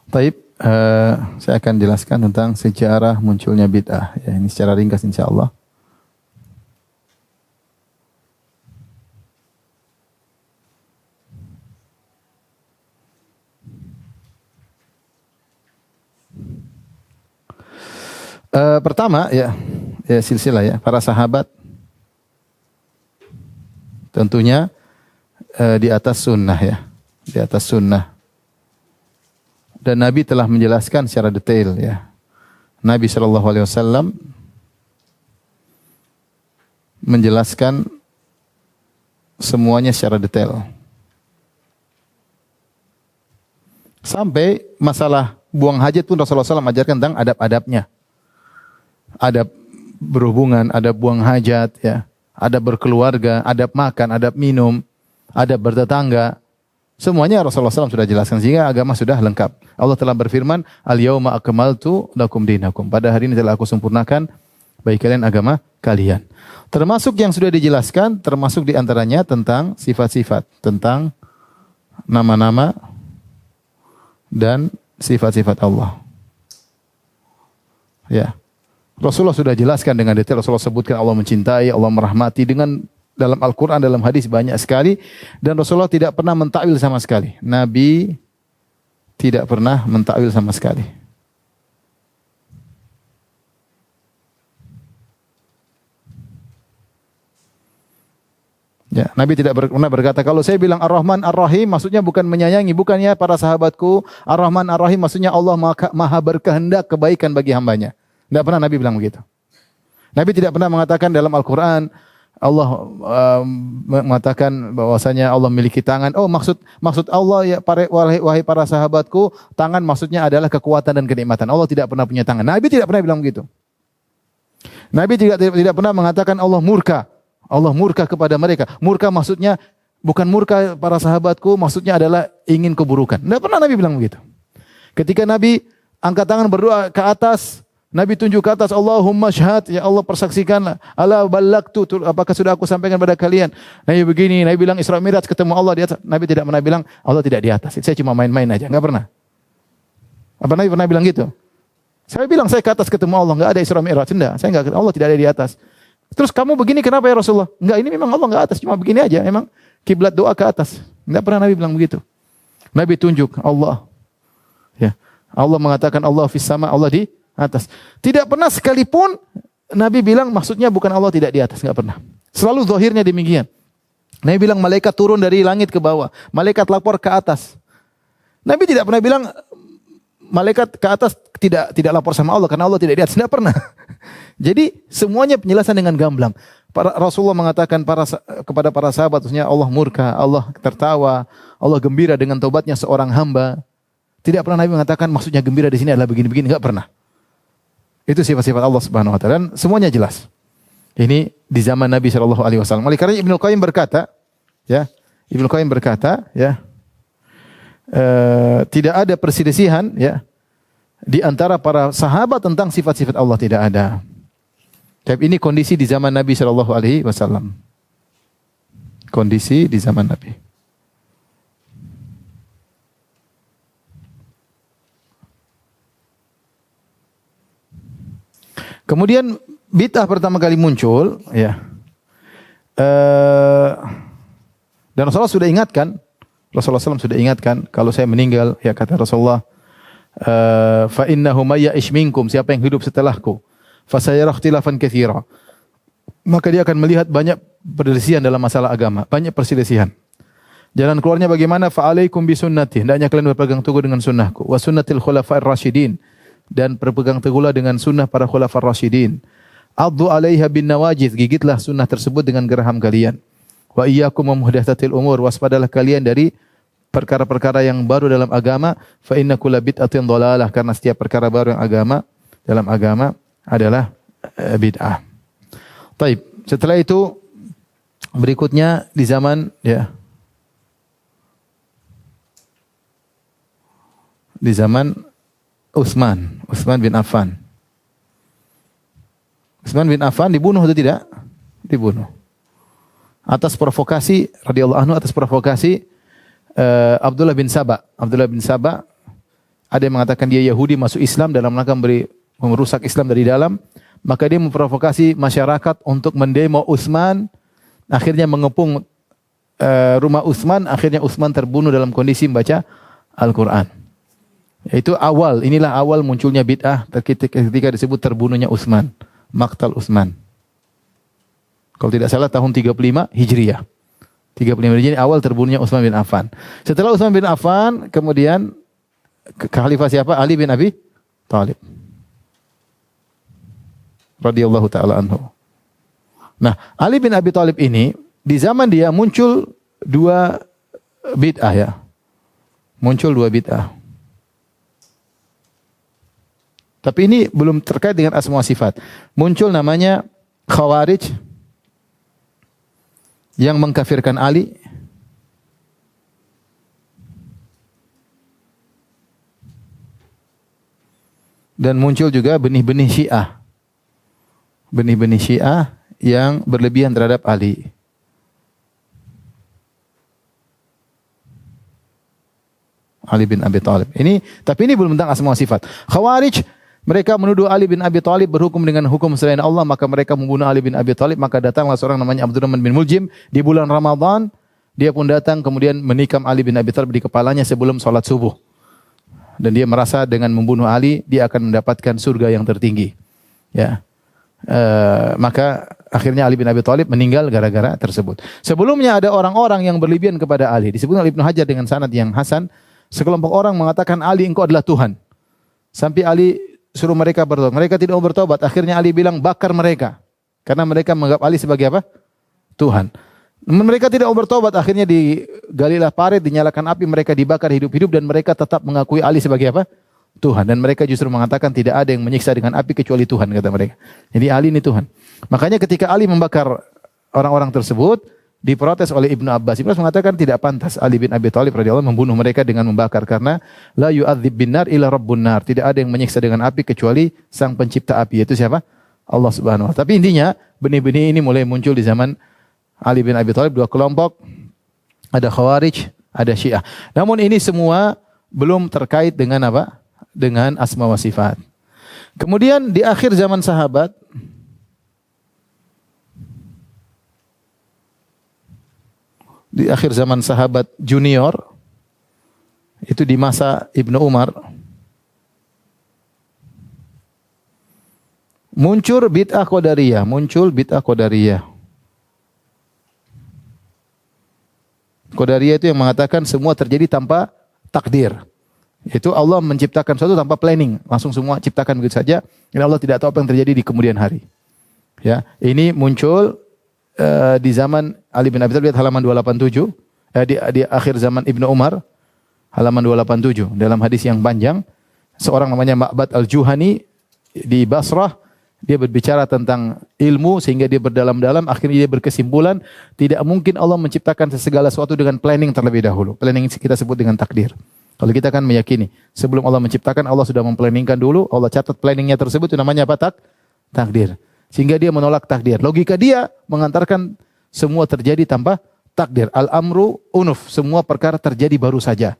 Baik, saya akan jelaskan tentang sejarah munculnya bid'ah. Ya, ini secara ringkas insyaallah. Pertama ya silsilah ya para sahabat tentunya di atas sunnah ya, di atas sunnah. Dan Nabi telah menjelaskan secara detail ya. Nabi SAW menjelaskan semuanya secara detail. Sampai masalah buang hajat pun Rasulullah SAW mengajarkan tentang adab-adabnya. Adab berhubungan, adab buang hajat, ya, adab berkeluarga, adab makan, adab minum, adab bertetangga. Semuanya Rasulullah SAW sudah jelaskan sehingga agama sudah lengkap. Allah telah berfirman, Al-yawma akmaltu lakum dinakum. Pada hari ini telah aku sempurnakan bagi kalian agama kalian. Termasuk yang sudah dijelaskan, termasuk diantaranya tentang sifat-sifat, tentang nama-nama dan sifat-sifat Allah. Ya. Rasulullah sudah jelaskan dengan detail. Rasulullah sebutkan Allah mencintai, Allah merahmati dengan dalam Al-Quran, dalam hadis banyak sekali. Dan Rasulullah tidak pernah mentakwil sama sekali. Nabi tidak pernah mentakwil sama sekali. Ya, Nabi tidak pernah berkata, kalau saya bilang Ar-Rahman Ar-Rahim, maksudnya bukan menyayangi, bukan ya para sahabatku. Ar-Rahman Ar-Rahim maksudnya Allah maha berkehendak kebaikan bagi hambanya. Tidak pernah Nabi bilang begitu. Nabi tidak pernah mengatakan dalam Al-Quran, Allah mengatakan bahwasanya Allah memiliki tangan. Oh, maksud Allah ya wahai para sahabatku, tangan maksudnya adalah kekuatan dan kenikmatan. Allah tidak pernah punya tangan. Nabi tidak pernah bilang begitu. Nabi tidak pernah mengatakan Allah murka. Allah murka kepada mereka. Murka maksudnya bukan murka para sahabatku, maksudnya adalah ingin keburukan. Tidak pernah Nabi bilang begitu. Ketika Nabi angkat tangan berdoa ke atas, Nabi tunjuk ke atas, Allahumma syahad, ya Allah persaksikanlah. Ala ballagtu, apakah sudah aku sampaikan pada kalian? Nabi begini, Nabi bilang Isra Mi'raj ketemu Allah di atas. Nabi tidak pernah bilang Allah tidak di atas. Saya cuma main-main aja, enggak pernah. Apa Nabi pernah bilang gitu? Saya bilang saya ke atas ketemu Allah, enggak ada Isra Mi'raj. Enggak, saya enggak, Allah tidak ada di atas. Terus kamu begini kenapa ya Rasulullah? Enggak, ini memang Allah enggak atas, cuma begini aja. Memang kiblat doa ke atas. Enggak pernah Nabi bilang begitu. Nabi tunjuk Allah. Ya. Allah mengatakan Allah fis sama, Allah di atas. Tidak pernah sekalipun Nabi bilang maksudnya bukan Allah tidak di atas, enggak pernah. Selalu zahirnya demikian. Nabi bilang malaikat turun dari langit ke bawah, malaikat lapor ke atas. Nabi tidak pernah bilang malaikat ke atas tidak lapor sama Allah karena Allah tidak di atas, tidak pernah. Jadi semuanya penjelasan dengan gamblang. Rasulullah mengatakan kepada para sahabat, maksudnya Allah murka, Allah tertawa, Allah gembira dengan taubatnya seorang hamba. Tidak pernah Nabi mengatakan maksudnya gembira di sini adalah begini-begini, enggak pernah. Itu sifat-sifat Allah Subhanahu wa taala dan semuanya jelas. Ini di zaman Nabi sallallahu alaihi wasallam. Oleh karena Ibnu Qayyim berkata, ya, Ibnu Qayyim berkata, ya, tidak ada perselisihan, ya, di antara para sahabat tentang sifat-sifat Allah, tidak ada. Tapi ini kondisi di zaman Nabi sallallahu alaihi wasallam. Kondisi di zaman Nabi. Kemudian bid'ah pertama kali muncul, ya. Dan Rasulullah sudah ingatkan, Rasulullah SAW sudah ingatkan, kalau saya meninggal, ya kata Rasulullah, fa innahu may ya'ish minkum, siapa yang hidup setelahku, fa sayara ikhtilafan katsira. Maka dia akan melihat banyak perselisihan dalam masalah agama, banyak perselisihan. Jalan keluarnya bagaimana? Fa alaikum bi sunnati, hendaknya kalian berpegang teguh dengan sunnahku, wa sunnatil khulafa'ir rasyidin, dan berpegang teguhlah dengan sunnah para khulafar rasyidin. Addu 'alaiha bin nawajidh, gigitlah sunnah tersebut dengan geraham kalian. Wa iyyakum muhdatsatil umur, waspadalah kalian dari perkara-perkara yang baru dalam agama. Fa inna kulla bid'atin dhalalah, karena setiap perkara baru yang dalam agama adalah bid'ah. Baik, setelah itu berikutnya di zaman, ya, di zaman Utsman bin Affan. Utsman bin Affan dibunuh atau tidak? Dibunuh. Atas provokasi radhiyallahu anhu, atas provokasi Abdullah bin Saba. Abdullah bin Saba ada yang mengatakan dia Yahudi masuk Islam dalam rangka merusak Islam dari dalam, maka dia memprovokasi masyarakat untuk mendemo Utsman, akhirnya mengepung rumah Utsman, akhirnya Utsman terbunuh dalam kondisi membaca Al-Quran. Itu inilah awal munculnya bid'ah ketika disebut terbunuhnya Utsman, Maqtal Utsman. Kalau tidak salah tahun 35 Hijriah. 35 Hijriah awal terbunuhnya Utsman bin Affan. Setelah Utsman bin Affan, kemudian khalifah siapa? Ali bin Abi Thalib. Radhiyallahu taala anhu. Nah, Ali bin Abi Thalib ini di zaman dia muncul dua bid'ah ya. Muncul dua bid'ah. Tapi ini belum terkait dengan asma wa sifat. Muncul namanya Khawarij yang mengkafirkan Ali. Dan muncul juga benih-benih Syiah. Benih-benih Syiah yang berlebihan terhadap Ali. Ali bin Abi Thalib. Tapi ini belum tentang asma wa sifat. Khawarij, mereka menuduh Ali bin Abi Thalib berhukum dengan hukum selain Allah, maka mereka membunuh Ali bin Abi Thalib. Maka datanglah seorang namanya Abdurrahman bin Muljim di bulan Ramadan. Dia pun datang kemudian menikam Ali bin Abi Thalib di kepalanya sebelum sholat subuh. Dan dia merasa dengan membunuh Ali, dia akan mendapatkan surga yang tertinggi. Ya. Maka akhirnya Ali bin Abi Thalib meninggal gara-gara tersebut. Sebelumnya ada orang-orang yang berlebihan kepada Ali. Disebut oleh Ibnu Hajar dengan sanad yang hasan. Sekelompok orang mengatakan Ali engkau adalah Tuhan. Sampai Ali suruh mereka bertobat. Mereka tidak mau bertobat. Akhirnya Ali bilang bakar mereka. Karena mereka menganggap Ali sebagai apa? Tuhan. Mereka tidak mau bertobat. Akhirnya digalilah parit, dinyalakan api. Mereka dibakar hidup-hidup dan mereka tetap mengakui Ali sebagai apa? Tuhan. Dan mereka justru mengatakan tidak ada yang menyiksa dengan api kecuali Tuhan, kata mereka. Jadi Ali ini Tuhan. Makanya ketika Ali membakar orang-orang tersebut, diprotes oleh Ibnu Abbas. Ibnu Abbas mengatakan tidak pantas Ali bin Abi Thalib radhiyallahu anhu membunuh mereka dengan membakar karena la yu'adzib binnar illa rabbun nar. Tidak ada yang menyiksa dengan api kecuali sang pencipta api, yaitu siapa? Allah Subhanahu wa taala. Tapi intinya benih-benih ini mulai muncul di zaman Ali bin Abi Thalib, dua kelompok. Ada Khawarij, ada Syiah. Namun ini semua belum terkait dengan apa? Dengan asma wa sifat. Kemudian di akhir zaman sahabat, di akhir zaman sahabat junior, itu di masa Ibnu Umar, muncul bid'ah Qadariyah. Qadariyah itu yang mengatakan semua terjadi tanpa takdir. Itu Allah menciptakan sesuatu tanpa planning, langsung semua ciptakan begitu saja. Dan Allah tidak tahu apa yang terjadi di kemudian hari. Ya, ini muncul di zaman Ali bin Abi Thalib, halaman 287, di akhir zaman Ibnu Umar, halaman 287. Dalam hadis yang panjang, seorang namanya Ma'bad al-Juhani di Basrah, dia berbicara tentang ilmu sehingga dia berdalam-dalam, akhirnya dia berkesimpulan tidak mungkin Allah menciptakan segala sesuatu dengan planning terlebih dahulu. Planning kita sebut dengan takdir. Kalau kita kan meyakini sebelum Allah menciptakan, Allah sudah memplanningkan dulu, Allah catat planningnya tersebut, itu namanya apa? Takdir. Sehingga dia menolak takdir. Logika dia mengantarkan semua terjadi tanpa takdir. Al-amru unuf. Semua perkara terjadi baru saja.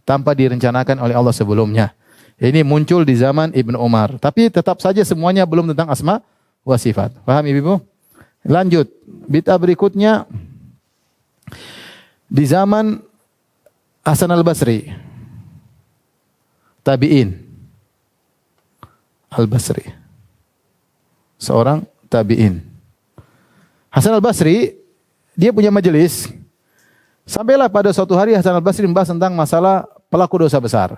Tanpa direncanakan oleh Allah sebelumnya. Ini muncul di zaman Ibnu Umar. Tapi tetap saja semuanya belum tentang asma wa sifat. Paham Ibu? Lanjut. Bid'ah berikutnya. Di zaman Hasan al-Basri. Tabi'in. Al-Basri. Seorang tabi'in. Hasan al-Basri, dia punya majelis. Sampailah pada suatu hari Hasan al-Basri membahas tentang masalah pelaku dosa besar.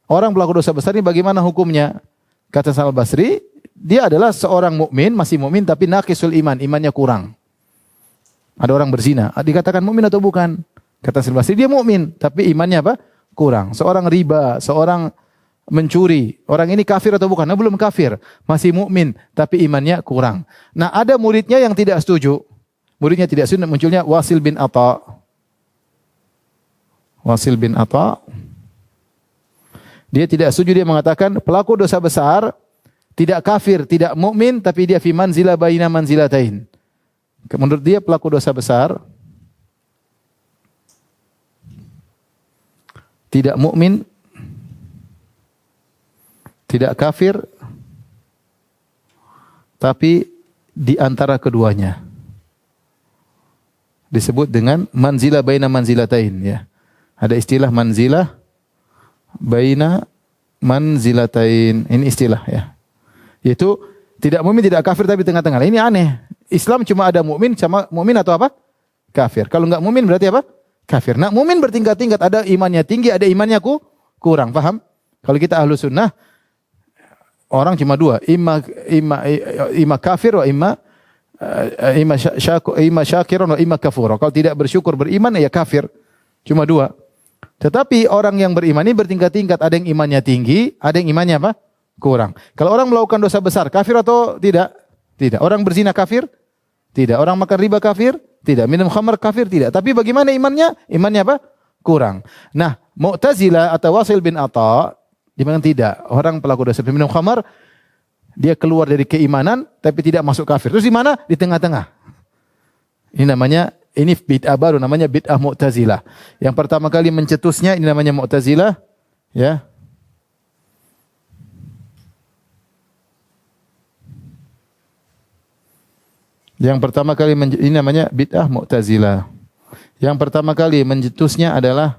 Orang pelaku dosa besar ini bagaimana hukumnya? Kata Hasan al-Basri, dia adalah seorang mukmin, masih mukmin tapi naqisul iman, imannya kurang. Ada orang berzina, dikatakan mukmin atau bukan? Kata Hasan al-Basri, dia mukmin tapi imannya apa? Kurang. Seorang riba, seorang mencuri, orang ini kafir atau bukan? Nah, belum kafir, masih mukmin tapi imannya kurang. Nah, ada muridnya yang tidak setuju. Muridnya tidak setuju, munculnya Wasil bin Atha. Wasil bin Atha. Dia tidak setuju, dia mengatakan pelaku dosa besar tidak kafir, tidak mukmin tapi dia fi manzilah baina manzilatain. Menurut dia pelaku dosa besar tidak mukmin tidak kafir, tapi di antara keduanya. Disebut dengan manzilah baina manzilatain ya. Ada istilah manzilah baina manzilatain. Ini istilah ya. Yaitu tidak mukmin, tidak kafir tapi tengah-tengah. Ini aneh. Islam cuma ada mukmin sama mukmin atau apa? Kafir. Kalau enggak mukmin berarti apa? Kafir. Nah, mukmin bertingkat-tingkat, ada imannya tinggi, ada imannya kurang. Paham? Kalau kita ahlu sunnah, orang cuma dua, imma kafir wa imma syakirun wa imma kafur. Kalau tidak bersyukur beriman ya kafir. Cuma dua. Tetapi orang yang beriman ini bertingkat-tingkat, ada yang imannya tinggi, ada yang imannya apa? Kurang. Kalau orang melakukan dosa besar, kafir atau tidak? Tidak. Orang berzina kafir? Tidak. Orang makan riba kafir? Tidak. Minum khamar kafir? Tidak. Tapi bagaimana imannya? Imannya apa? Kurang. Nah, Mu'tazilah atau Wasil bin Atha dimana tidak. Orang pelaku dosa minum khamar, dia keluar dari keimanan tapi tidak masuk kafir. Terus di mana? Di tengah-tengah. Ini bid'ah baru, namanya bid'ah Mu'tazilah. Yang pertama kali mencetusnya ini namanya Mu'tazilah, ya. Yang pertama kali ini namanya bid'ah Mu'tazilah. Yang pertama kali mencetusnya adalah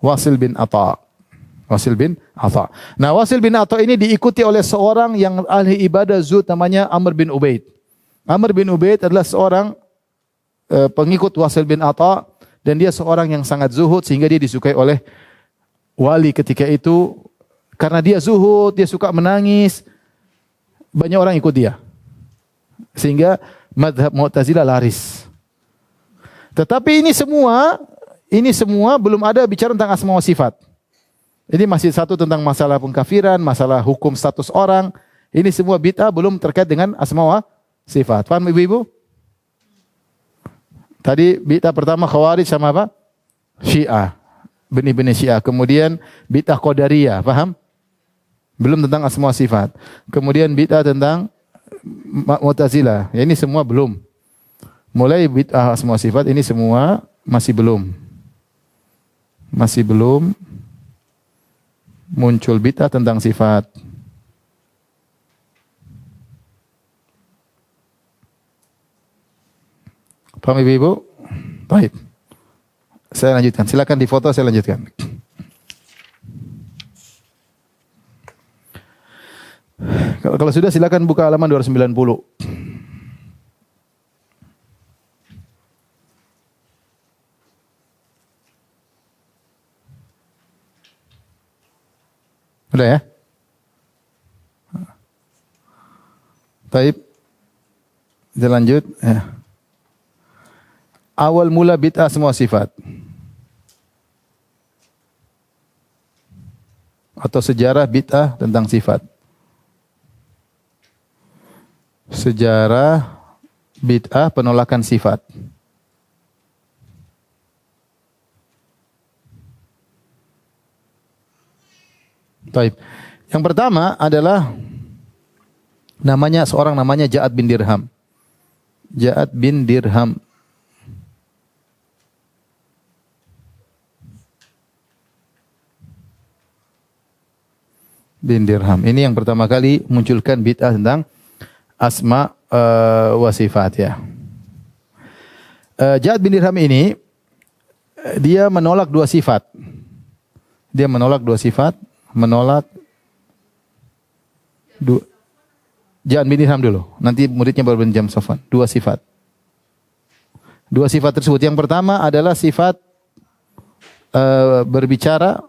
Wasil bin Atha. Wasil bin Atha. Nah, Wasil bin Atha ini diikuti oleh seorang yang ahli ibadah zuhud namanya Amr bin Ubaid. Amr bin Ubaid adalah seorang pengikut Wasil bin Atha dan dia seorang yang sangat zuhud sehingga dia disukai oleh wali ketika itu karena dia zuhud, dia suka menangis. Banyak orang ikut dia. Sehingga mazhab Mu'tazilah laris. Tetapi ini semua belum ada bicara tentang asma wa sifat. Ini masih satu tentang masalah pengkafiran, masalah hukum status orang. Ini semua bid'ah belum terkait dengan asma wa sifat. Paham ibu-ibu? Tadi bid'ah pertama Khawarij sama apa? Syiah. Benih-benih Syiah. Kemudian bid'ah Qadariyah, paham? Belum tentang asma wa sifat. Kemudian bid'ah tentang Mu'tazilah. Ya, ini semua belum. Mulai bid'ah asma wa sifat ini semua masih belum. Masih belum muncul bid'ah tentang sifat. Paham ibu-ibu? Baik. Saya lanjutkan. Silakan difoto, saya lanjutkan. Kalau sudah silakan buka halaman 290. Udah ya? Baik. Kita lanjut. Ya. Awal mula bid'ah semua sifat. Atau sejarah bid'ah tentang sifat. Sejarah bid'ah penolakan sifat. Baik. Yang pertama adalah seorang namanya Ja'ad bin Dirham. Ja'ad bin Dirham. Bin Dirham. Ini yang pertama kali munculkan bid'ah tentang asma wa sifat ya. Ja'ad bin Dirham ini dia menolak dua sifat. Dia menolak dua sifat, Ja'ad bin Dirham dulu. Nanti muridnya baru bin Jam Safwan. Dua sifat. Dua sifat tersebut. Yang pertama adalah sifat berbicara.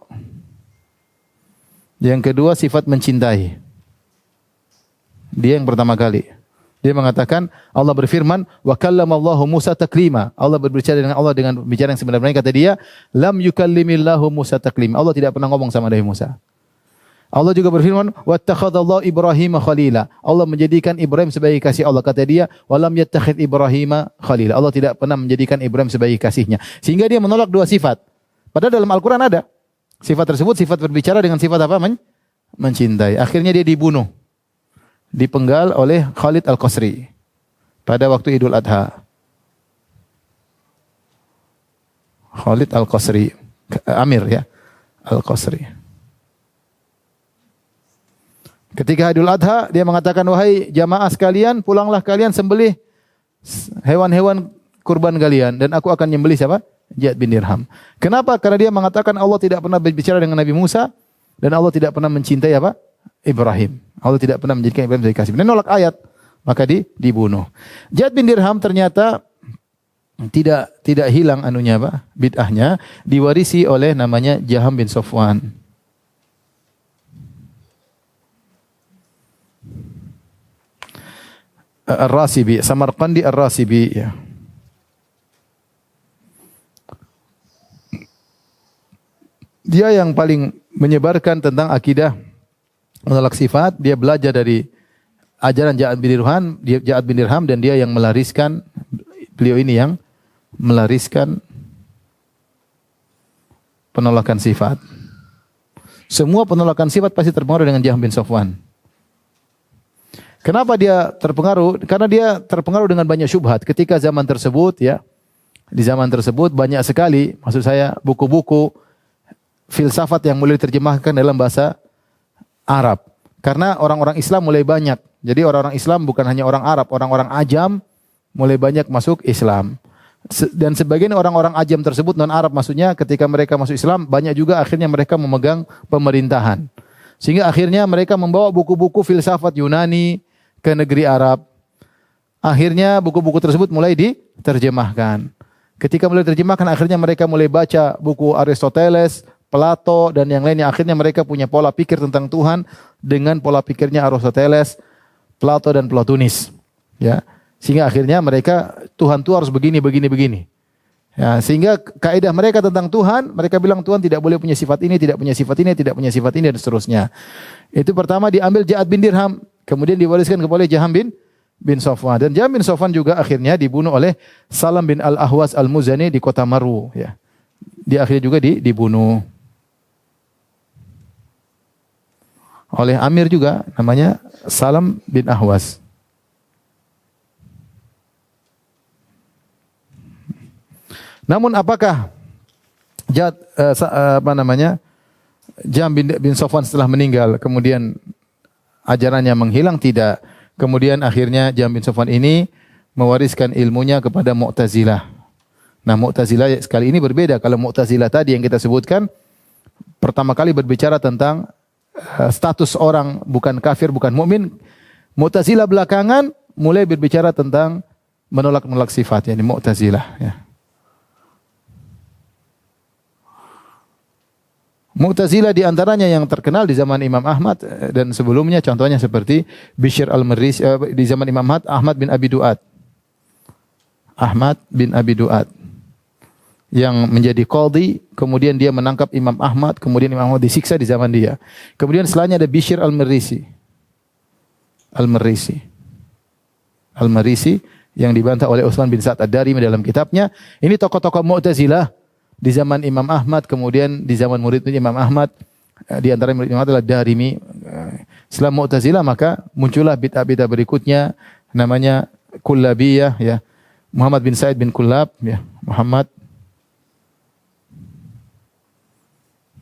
Yang kedua sifat mencintai. Dia yang pertama kali. Dia mengatakan Allah berfirman wa kallamallahu Musa taklima. Allah berbicara dengan Allah dengan bicara yang sebenarnya. Kata dia, lam yukallimillahu Musa taklima. Allah tidak pernah ngomong sama Nabi Musa. Allah juga berfirman wattakhadallahu Ibrahim khalila. Allah menjadikan Ibrahim sebagai kasih Allah. Kata dia, walam yattakhid Ibrahim khalila. Allah tidak pernah menjadikan Ibrahim sebagai kasihnya. Sehingga dia menolak dua sifat. Padahal dalam Al-Qur'an ada. Sifat tersebut sifat berbicara dengan sifat apa? Mencintai. Akhirnya dia dibunuh. Dipenggal oleh Khalid Al-Qasri pada waktu Idul Adha. Khalid Al-Qasri, Amir ya, Al-Qasri. Ketika Idul Adha, dia mengatakan, wahai jamaah sekalian, pulanglah kalian sembelih hewan-hewan kurban kalian dan aku akan menyembelih siapa? Ja'ad bin Dirham. Kenapa? Karena dia mengatakan Allah tidak pernah berbicara dengan Nabi Musa dan Allah tidak pernah mencintai apa? Ibrahim. Allah tidak pernah menjadikan Ibrahim sebagai kasih. Dia nolak ayat, maka dibunuh. Ja'ad bin Dirham ternyata tidak hilang anunya apa? Bid'ahnya, diwarisi oleh namanya Jaham bin Safwan. Ar-Rasibi, Samarqandi Ar-Rasibi ya. Dia yang paling menyebarkan tentang akidah menolak sifat, dia belajar dari ajaran Ja'ad bin Dirham dan dia yang melariskan, beliau ini yang melariskan penolakan sifat. Semua penolakan sifat pasti terpengaruh dengan Jaham bin Safwan. Kenapa dia terpengaruh? Karena dia terpengaruh dengan banyak syubhat. Ketika zaman tersebut ya, di zaman tersebut banyak sekali, maksud saya buku-buku filsafat yang mulai diterjemahkan dalam bahasa Arab. Karena orang-orang Islam mulai banyak. Jadi orang-orang Islam bukan hanya orang Arab, orang-orang Ajam mulai banyak masuk Islam. Dan sebagian orang-orang Ajam tersebut non-Arab maksudnya ketika mereka masuk Islam banyak juga akhirnya mereka memegang pemerintahan. Sehingga akhirnya mereka membawa buku-buku filsafat Yunani ke negeri Arab. Akhirnya buku-buku tersebut mulai diterjemahkan. Ketika mulai diterjemahkan, akhirnya mereka mulai baca buku Aristoteles, Plato, dan yang lainnya. Akhirnya mereka punya pola pikir tentang Tuhan dengan pola pikirnya Aristoteles, Plato, dan Platonis. Ya, sehingga akhirnya mereka Tuhan itu harus begini, begini, begini. Ya, sehingga kaidah mereka tentang Tuhan, mereka bilang Tuhan tidak boleh punya sifat ini, tidak punya sifat ini, tidak punya sifat ini, dan seterusnya. Itu pertama diambil Ja'ad bin Dirham. Kemudian diwariskan kepada Jaham bin Safwan. Dan Jaham bin Safwan juga akhirnya dibunuh oleh Salam bin Al-Ahwas Al-Muzani di kota Maru. Ya. Dia akhirnya juga dibunuh oleh Amir juga, namanya Salam bin Ahwas. Namun apakah Jaham bin Safwan setelah meninggal kemudian ajarannya menghilang? Tidak. Kemudian akhirnya Jaham bin Safwan ini mewariskan ilmunya kepada Mu'tazilah. Nah, Mu'tazilah sekali ini berbeda. Kalau Mu'tazilah tadi yang kita sebutkan pertama kali berbicara tentang status orang bukan kafir, bukan mukmin. Mu'tazilah belakangan mulai berbicara tentang menolak sifat, yakni Mu'tazilah ya. Mu'tazilah di antaranya yang terkenal di zaman Imam Ahmad dan sebelumnya contohnya seperti Bishr al-Marisi di zaman Imam Ahmad bin Abi Du'ad. Ahmad bin Abi Du'ad yang menjadi qadhi, kemudian dia menangkap Imam Ahmad, kemudian Imam Ahmad disiksa di zaman dia. Kemudian setelahnya ada Bishr al-Marisi. Al-Marisi yang dibantah oleh Utsman bin Sa'ad Ad-Darimi dalam kitabnya. Ini tokoh-tokoh Mu'tazilah di zaman Imam Ahmad, kemudian di zaman murid Imam Ahmad, di antara murid Imam Ahmad adalah Darimi. Setelah Mu'tazilah maka muncullah bid'ah-bid'ah berikutnya namanya Kullabiyah ya. Muhammad bin Sa'id bin Kullab ya. Muhammad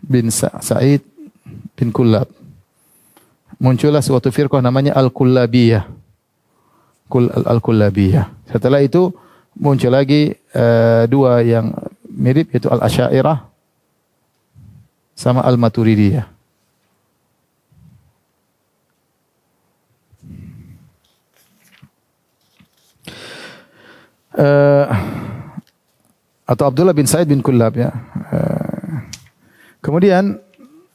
bin Sa'id bin Kullab. Muncullah suatu firqah namanya Al-Kullabiyah. Al-Kullabiyah. Setelah itu muncul lagi dua yang mirip, yaitu Al-Asy'ariyah sama Al-Maturidiyah. Atau Abdullah bin Sa'id bin Kullab ya. Kemudian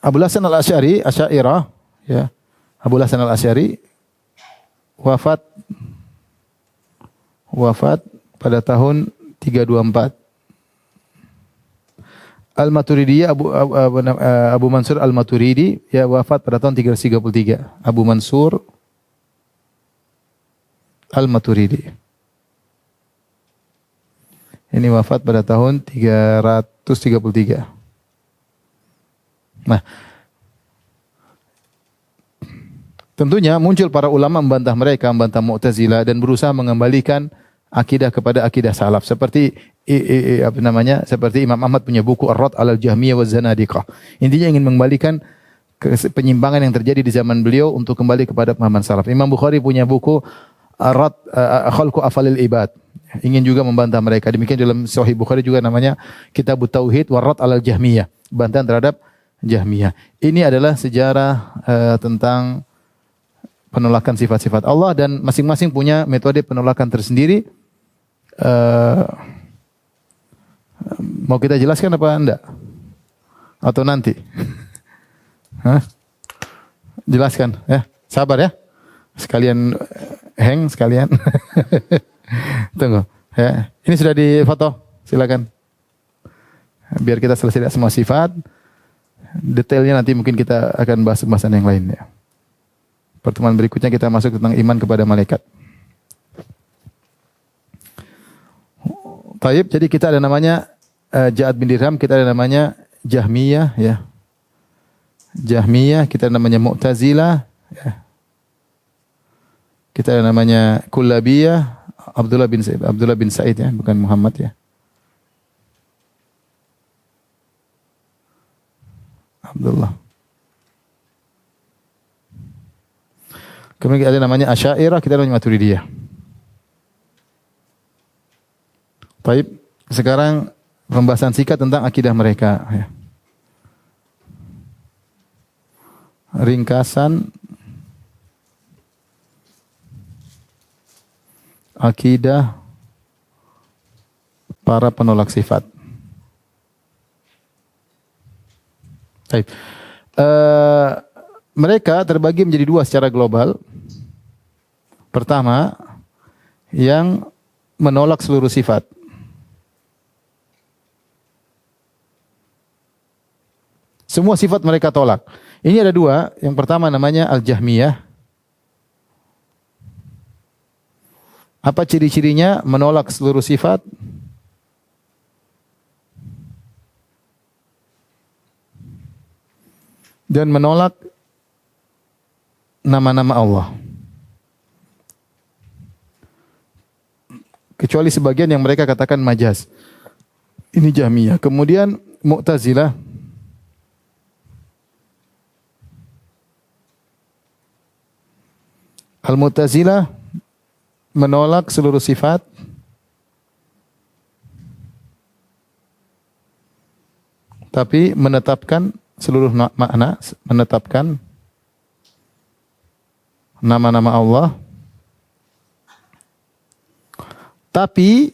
Abu Hasan Al-Asy'ari, Asy'ariyah ya. Abu Hasan Al-Asy'ari wafat pada tahun 324. Al-Maturidiyah Abu Mansur Al-Maturidi ya wafat pada tahun 333. Abu Mansur Al-Maturidi. Ini wafat pada tahun 333. Nah, tentunya muncul para ulama membantah mereka, membantah Mu'tazilah dan berusaha mengembalikan akidah kepada akidah salaf. Seperti seperti Imam Ahmad punya buku Ar-Rad 'alal Jahmiyah wa Zanadiqah. Intinya ingin mengembalikan penyimpangan yang terjadi di zaman beliau untuk kembali kepada pemahaman salaf. Imam Bukhari punya buku Khalqu Afalil Ibad. Ingin juga membantah mereka. Demikian dalam Sahih Bukhari juga namanya Kitabut Tauhid Warad alal Jahmiyah. Bantahan terhadap Jahmiyah. Ini adalah sejarah tentang penolakan sifat-sifat Allah dan masing-masing punya metode penolakan tersendiri. Mau kita jelaskan apa enggak? Atau nanti? Hah? Jelaskan ya. Sabar ya. Sekalian hang sekalian. Tunggu ya. Ini sudah difoto. Silakan. Biar kita selesai semua sifat. Detailnya nanti mungkin kita akan bahas pembahasan yang lain ya. Pertemuan berikutnya kita masuk tentang iman kepada malaikat. Taib, jadi kita ada namanya Ja'ad bin Dirham, kita ada namanya Jahmiyah ya. Jahmiyah, kita ada namanya Mu'tazilah ya. Kita ada namanya Kullabiyah, Abdullah bin Sa'id ya, bukan Muhammad ya. Abdullah. Kemudian ada namanya Asy'ariyah, kita ada namanya Maturidiyah. Baik, sekarang pembahasan singkat tentang akidah mereka ya. Ringkasan akidah para penolak sifat. Baik. Mereka terbagi menjadi dua secara global. Pertama, yang menolak seluruh sifat. Semua sifat mereka tolak. Ini ada dua. Yang pertama namanya Al-Jahmiyah. Apa ciri-cirinya? Menolak seluruh sifat. Dan menolak nama-nama Allah. Kecuali sebagian yang mereka katakan majaz. Ini Jahmiyah. Kemudian Mu'tazilah. Al-Mu'tazilah menolak seluruh sifat. Tapi menetapkan seluruh makna, menetapkan nama-nama Allah. Tapi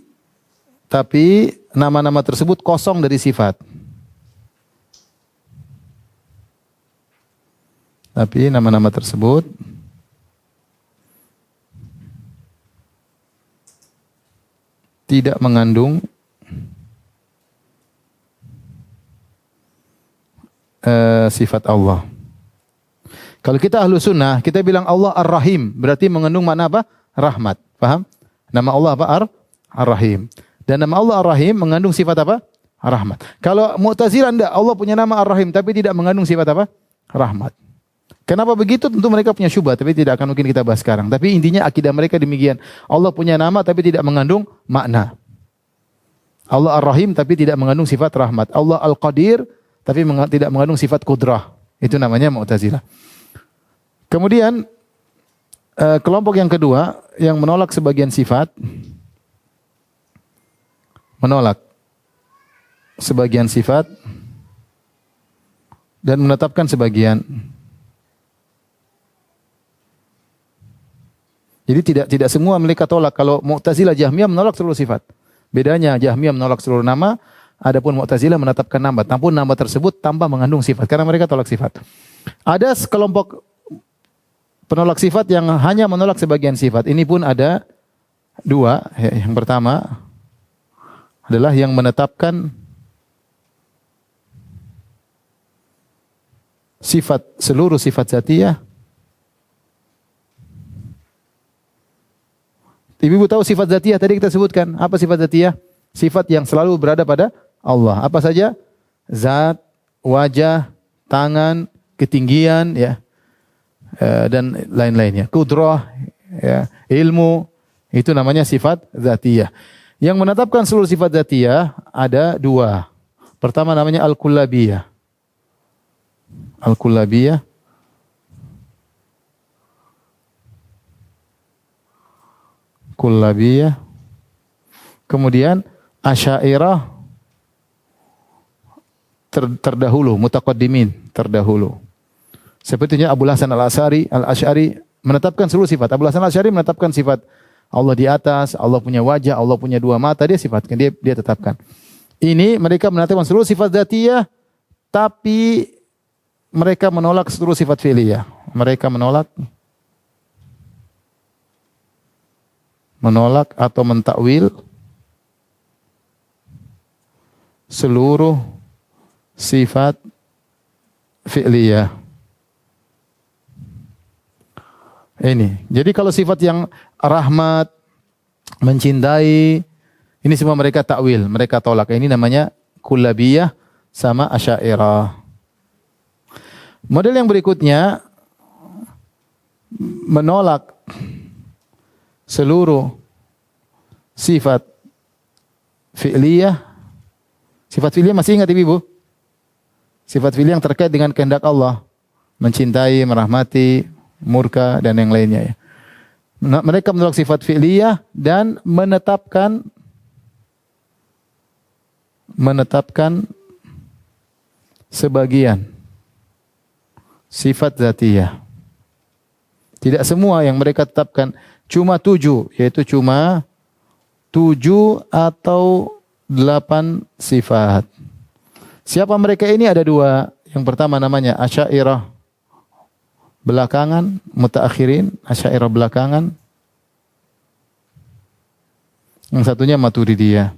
nama-nama tersebut kosong dari sifat. Tapi nama-nama tersebut tidak mengandung sifat Allah. Kalau kita ahlu sunnah, kita bilang Allah Ar-Rahim, berarti mengandung makna apa? Rahmat. Paham? Nama Allah apa? Ar-Rahim. Dan nama Allah Ar-Rahim mengandung sifat apa? Rahmat. Kalau Mu'tazilah enggak, Allah punya nama Ar-Rahim tapi tidak mengandung sifat apa? Rahmat. Kenapa begitu? Tentu mereka punya syubhat, tapi tidak akan mungkin kita bahas sekarang. Tapi intinya akidah mereka demikian. Allah punya nama tapi tidak mengandung makna. Allah Ar-Rahim tapi tidak mengandung sifat rahmat. Allah Al-Qadir tapi tidak mengandung sifat kudrah. Itu namanya Mu'tazilah. Kemudian kelompok yang kedua yang menolak sebagian sifat, menolak sebagian sifat dan menetapkan sebagian. Jadi tidak semua mereka tolak. Kalau Mu'tazilah, Jahmiyah menolak seluruh sifat. Bedanya Jahmiyah menolak seluruh nama, adapun Mu'tazilah menetapkan nama. Namun nama tersebut tanpa mengandung sifat karena mereka tolak sifat. Ada sekelompok penolak sifat yang hanya menolak sebagian sifat. Ini pun ada dua. Yang pertama adalah yang menetapkan sifat, seluruh sifat zatiyah. Ibu tahu sifat zatiyah tadi kita sebutkan. Apa sifat zatiyah? Sifat yang selalu berada pada Allah. Apa saja? Zat, wajah, tangan, ketinggian, ya, dan lain-lainnya. Kudrah, ya, ilmu, itu namanya sifat zatiyah. Yang menetapkan seluruh sifat zatiyah ada dua. Pertama namanya Al-Kullabiyah. Al-Kullabiyah. Kullabiyah. Kemudian Asy'ariyah terdahulu, mutaqaddimin, terdahulu. Sepertinya Abu Hasan Al-Asy'ari menetapkan seluruh sifat. Abu Hasan Al-Asy'ari menetapkan sifat Allah di atas, Allah punya wajah, Allah punya dua mata, dia sifatkan, dia tetapkan. Ini mereka menetapkan seluruh sifat dzatiyah, tapi mereka menolak seluruh sifat fi'liyah. Mereka menolak atau mentakwil seluruh sifat fi'liyah. Ini. Jadi kalau sifat yang rahmat, mencintai, ini semua mereka takwil, mereka tolak. Ini namanya Kullabiyah sama Asy'ariyah. Model yang berikutnya menolak seluruh sifat fi'liyah. Sifat fi'liyah masih ingat Ibu? Sifat fi'liyah yang terkait dengan kehendak Allah, mencintai, merahmati, murka dan yang lainnya ya. Mereka menolak sifat fi'liyah dan menetapkan sebagian sifat dzatiyah. Tidak semua yang mereka tetapkan, cuma 7, yaitu cuma 7 atau 8 sifat. Siapa mereka ini? Ada 2. Yang pertama namanya Asy'ariyah belakangan, mutaakhirin, Asy'ariyah belakangan. Yang satunya Maturidiyah.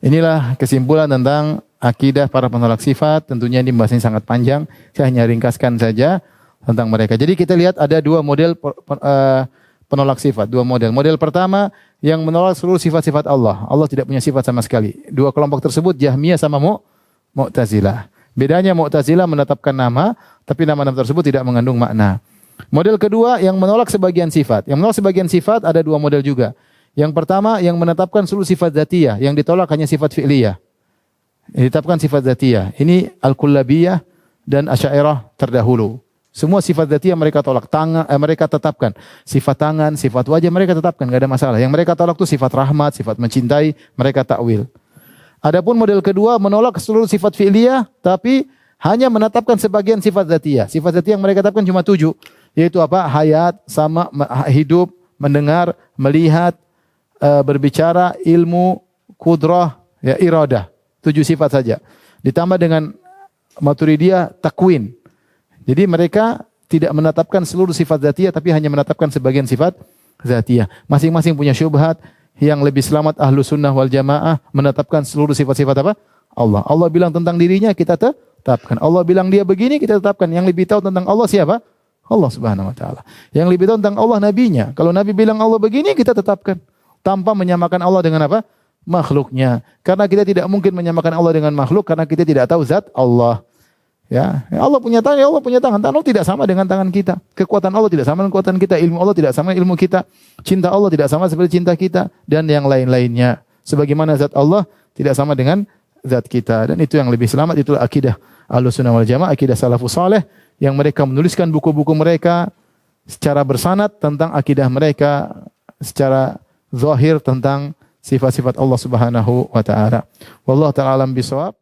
Inilah kesimpulan tentang akidah para penolak sifat. Tentunya ini bahasanya sangat panjang. Saya hanya ringkaskan saja tentang mereka. Jadi kita lihat ada 2 model penolak sifat. 2 model. Model pertama yang menolak seluruh sifat-sifat Allah. Allah tidak punya sifat sama sekali. 2 kelompok tersebut Jahmiyah sama Mu'tazilah. Bedanya Mu'tazilah menetapkan nama, tapi nama-nama tersebut tidak mengandung makna. Model kedua yang menolak sebagian sifat. Yang menolak sebagian sifat ada 2 model juga. Yang pertama yang menetapkan seluruh sifat dzatiyah, yang ditolak hanya sifat fi'liyah. Ditetapkan sifat dzatiyah. Ini Al-Kullabiyah dan Asy'ariyah terdahulu. Semua sifat dzatiyah mereka tolak. Mereka tetapkan. Sifat tangan, sifat wajah mereka tetapkan, enggak ada masalah. Yang mereka tolak itu sifat rahmat, sifat mencintai, mereka takwil. Adapun model kedua menolak seluruh sifat fi'liyah tapi hanya menetapkan sebagian sifat dzatiyah. Sifat dzatiyah yang mereka tetapkan cuma 7, yaitu apa? Hayat, sama, hidup, mendengar, melihat, berbicara, ilmu, kudrah, ya iradah. 7 sifat saja. Ditambah dengan Maturidiyah takwin. Jadi mereka tidak menetapkan seluruh sifat dzatiyah tapi hanya menetapkan sebagian sifat dzatiyah. Masing-masing punya syubhat. Yang lebih selamat ahlu sunnah wal jamaah menetapkan seluruh sifat-sifat apa? Allah. Allah bilang tentang dirinya, kita tetapkan. Allah bilang dia begini, kita tetapkan. Yang lebih tahu tentang Allah siapa? Allah Subhanahu wa taala. Yang lebih tahu tentang Allah nabinya. Kalau nabi bilang Allah begini, kita tetapkan. Tanpa menyamakan Allah dengan apa? Makhluknya. Karena kita tidak mungkin menyamakan Allah dengan makhluk karena kita tidak tahu zat Allah. Ya, Allah punya tangan, Allah punya tangan. Tangan Allah tidak sama dengan tangan kita. Kekuatan Allah tidak sama dengan kekuatan kita. Ilmu Allah tidak sama dengan ilmu kita. Cinta Allah tidak sama seperti cinta kita dan yang lain-lainnya. Sebagaimana zat Allah tidak sama dengan zat kita dan itu yang lebih selamat. Itulah akidah Ahlussunnah wal Jamaah, akidah salafus saleh yang mereka menuliskan buku-buku mereka secara bersanad tentang akidah mereka, secara zahir tentang sifat-sifat Allah Subhanahu wa taala. Wallahu taala alam bisawab.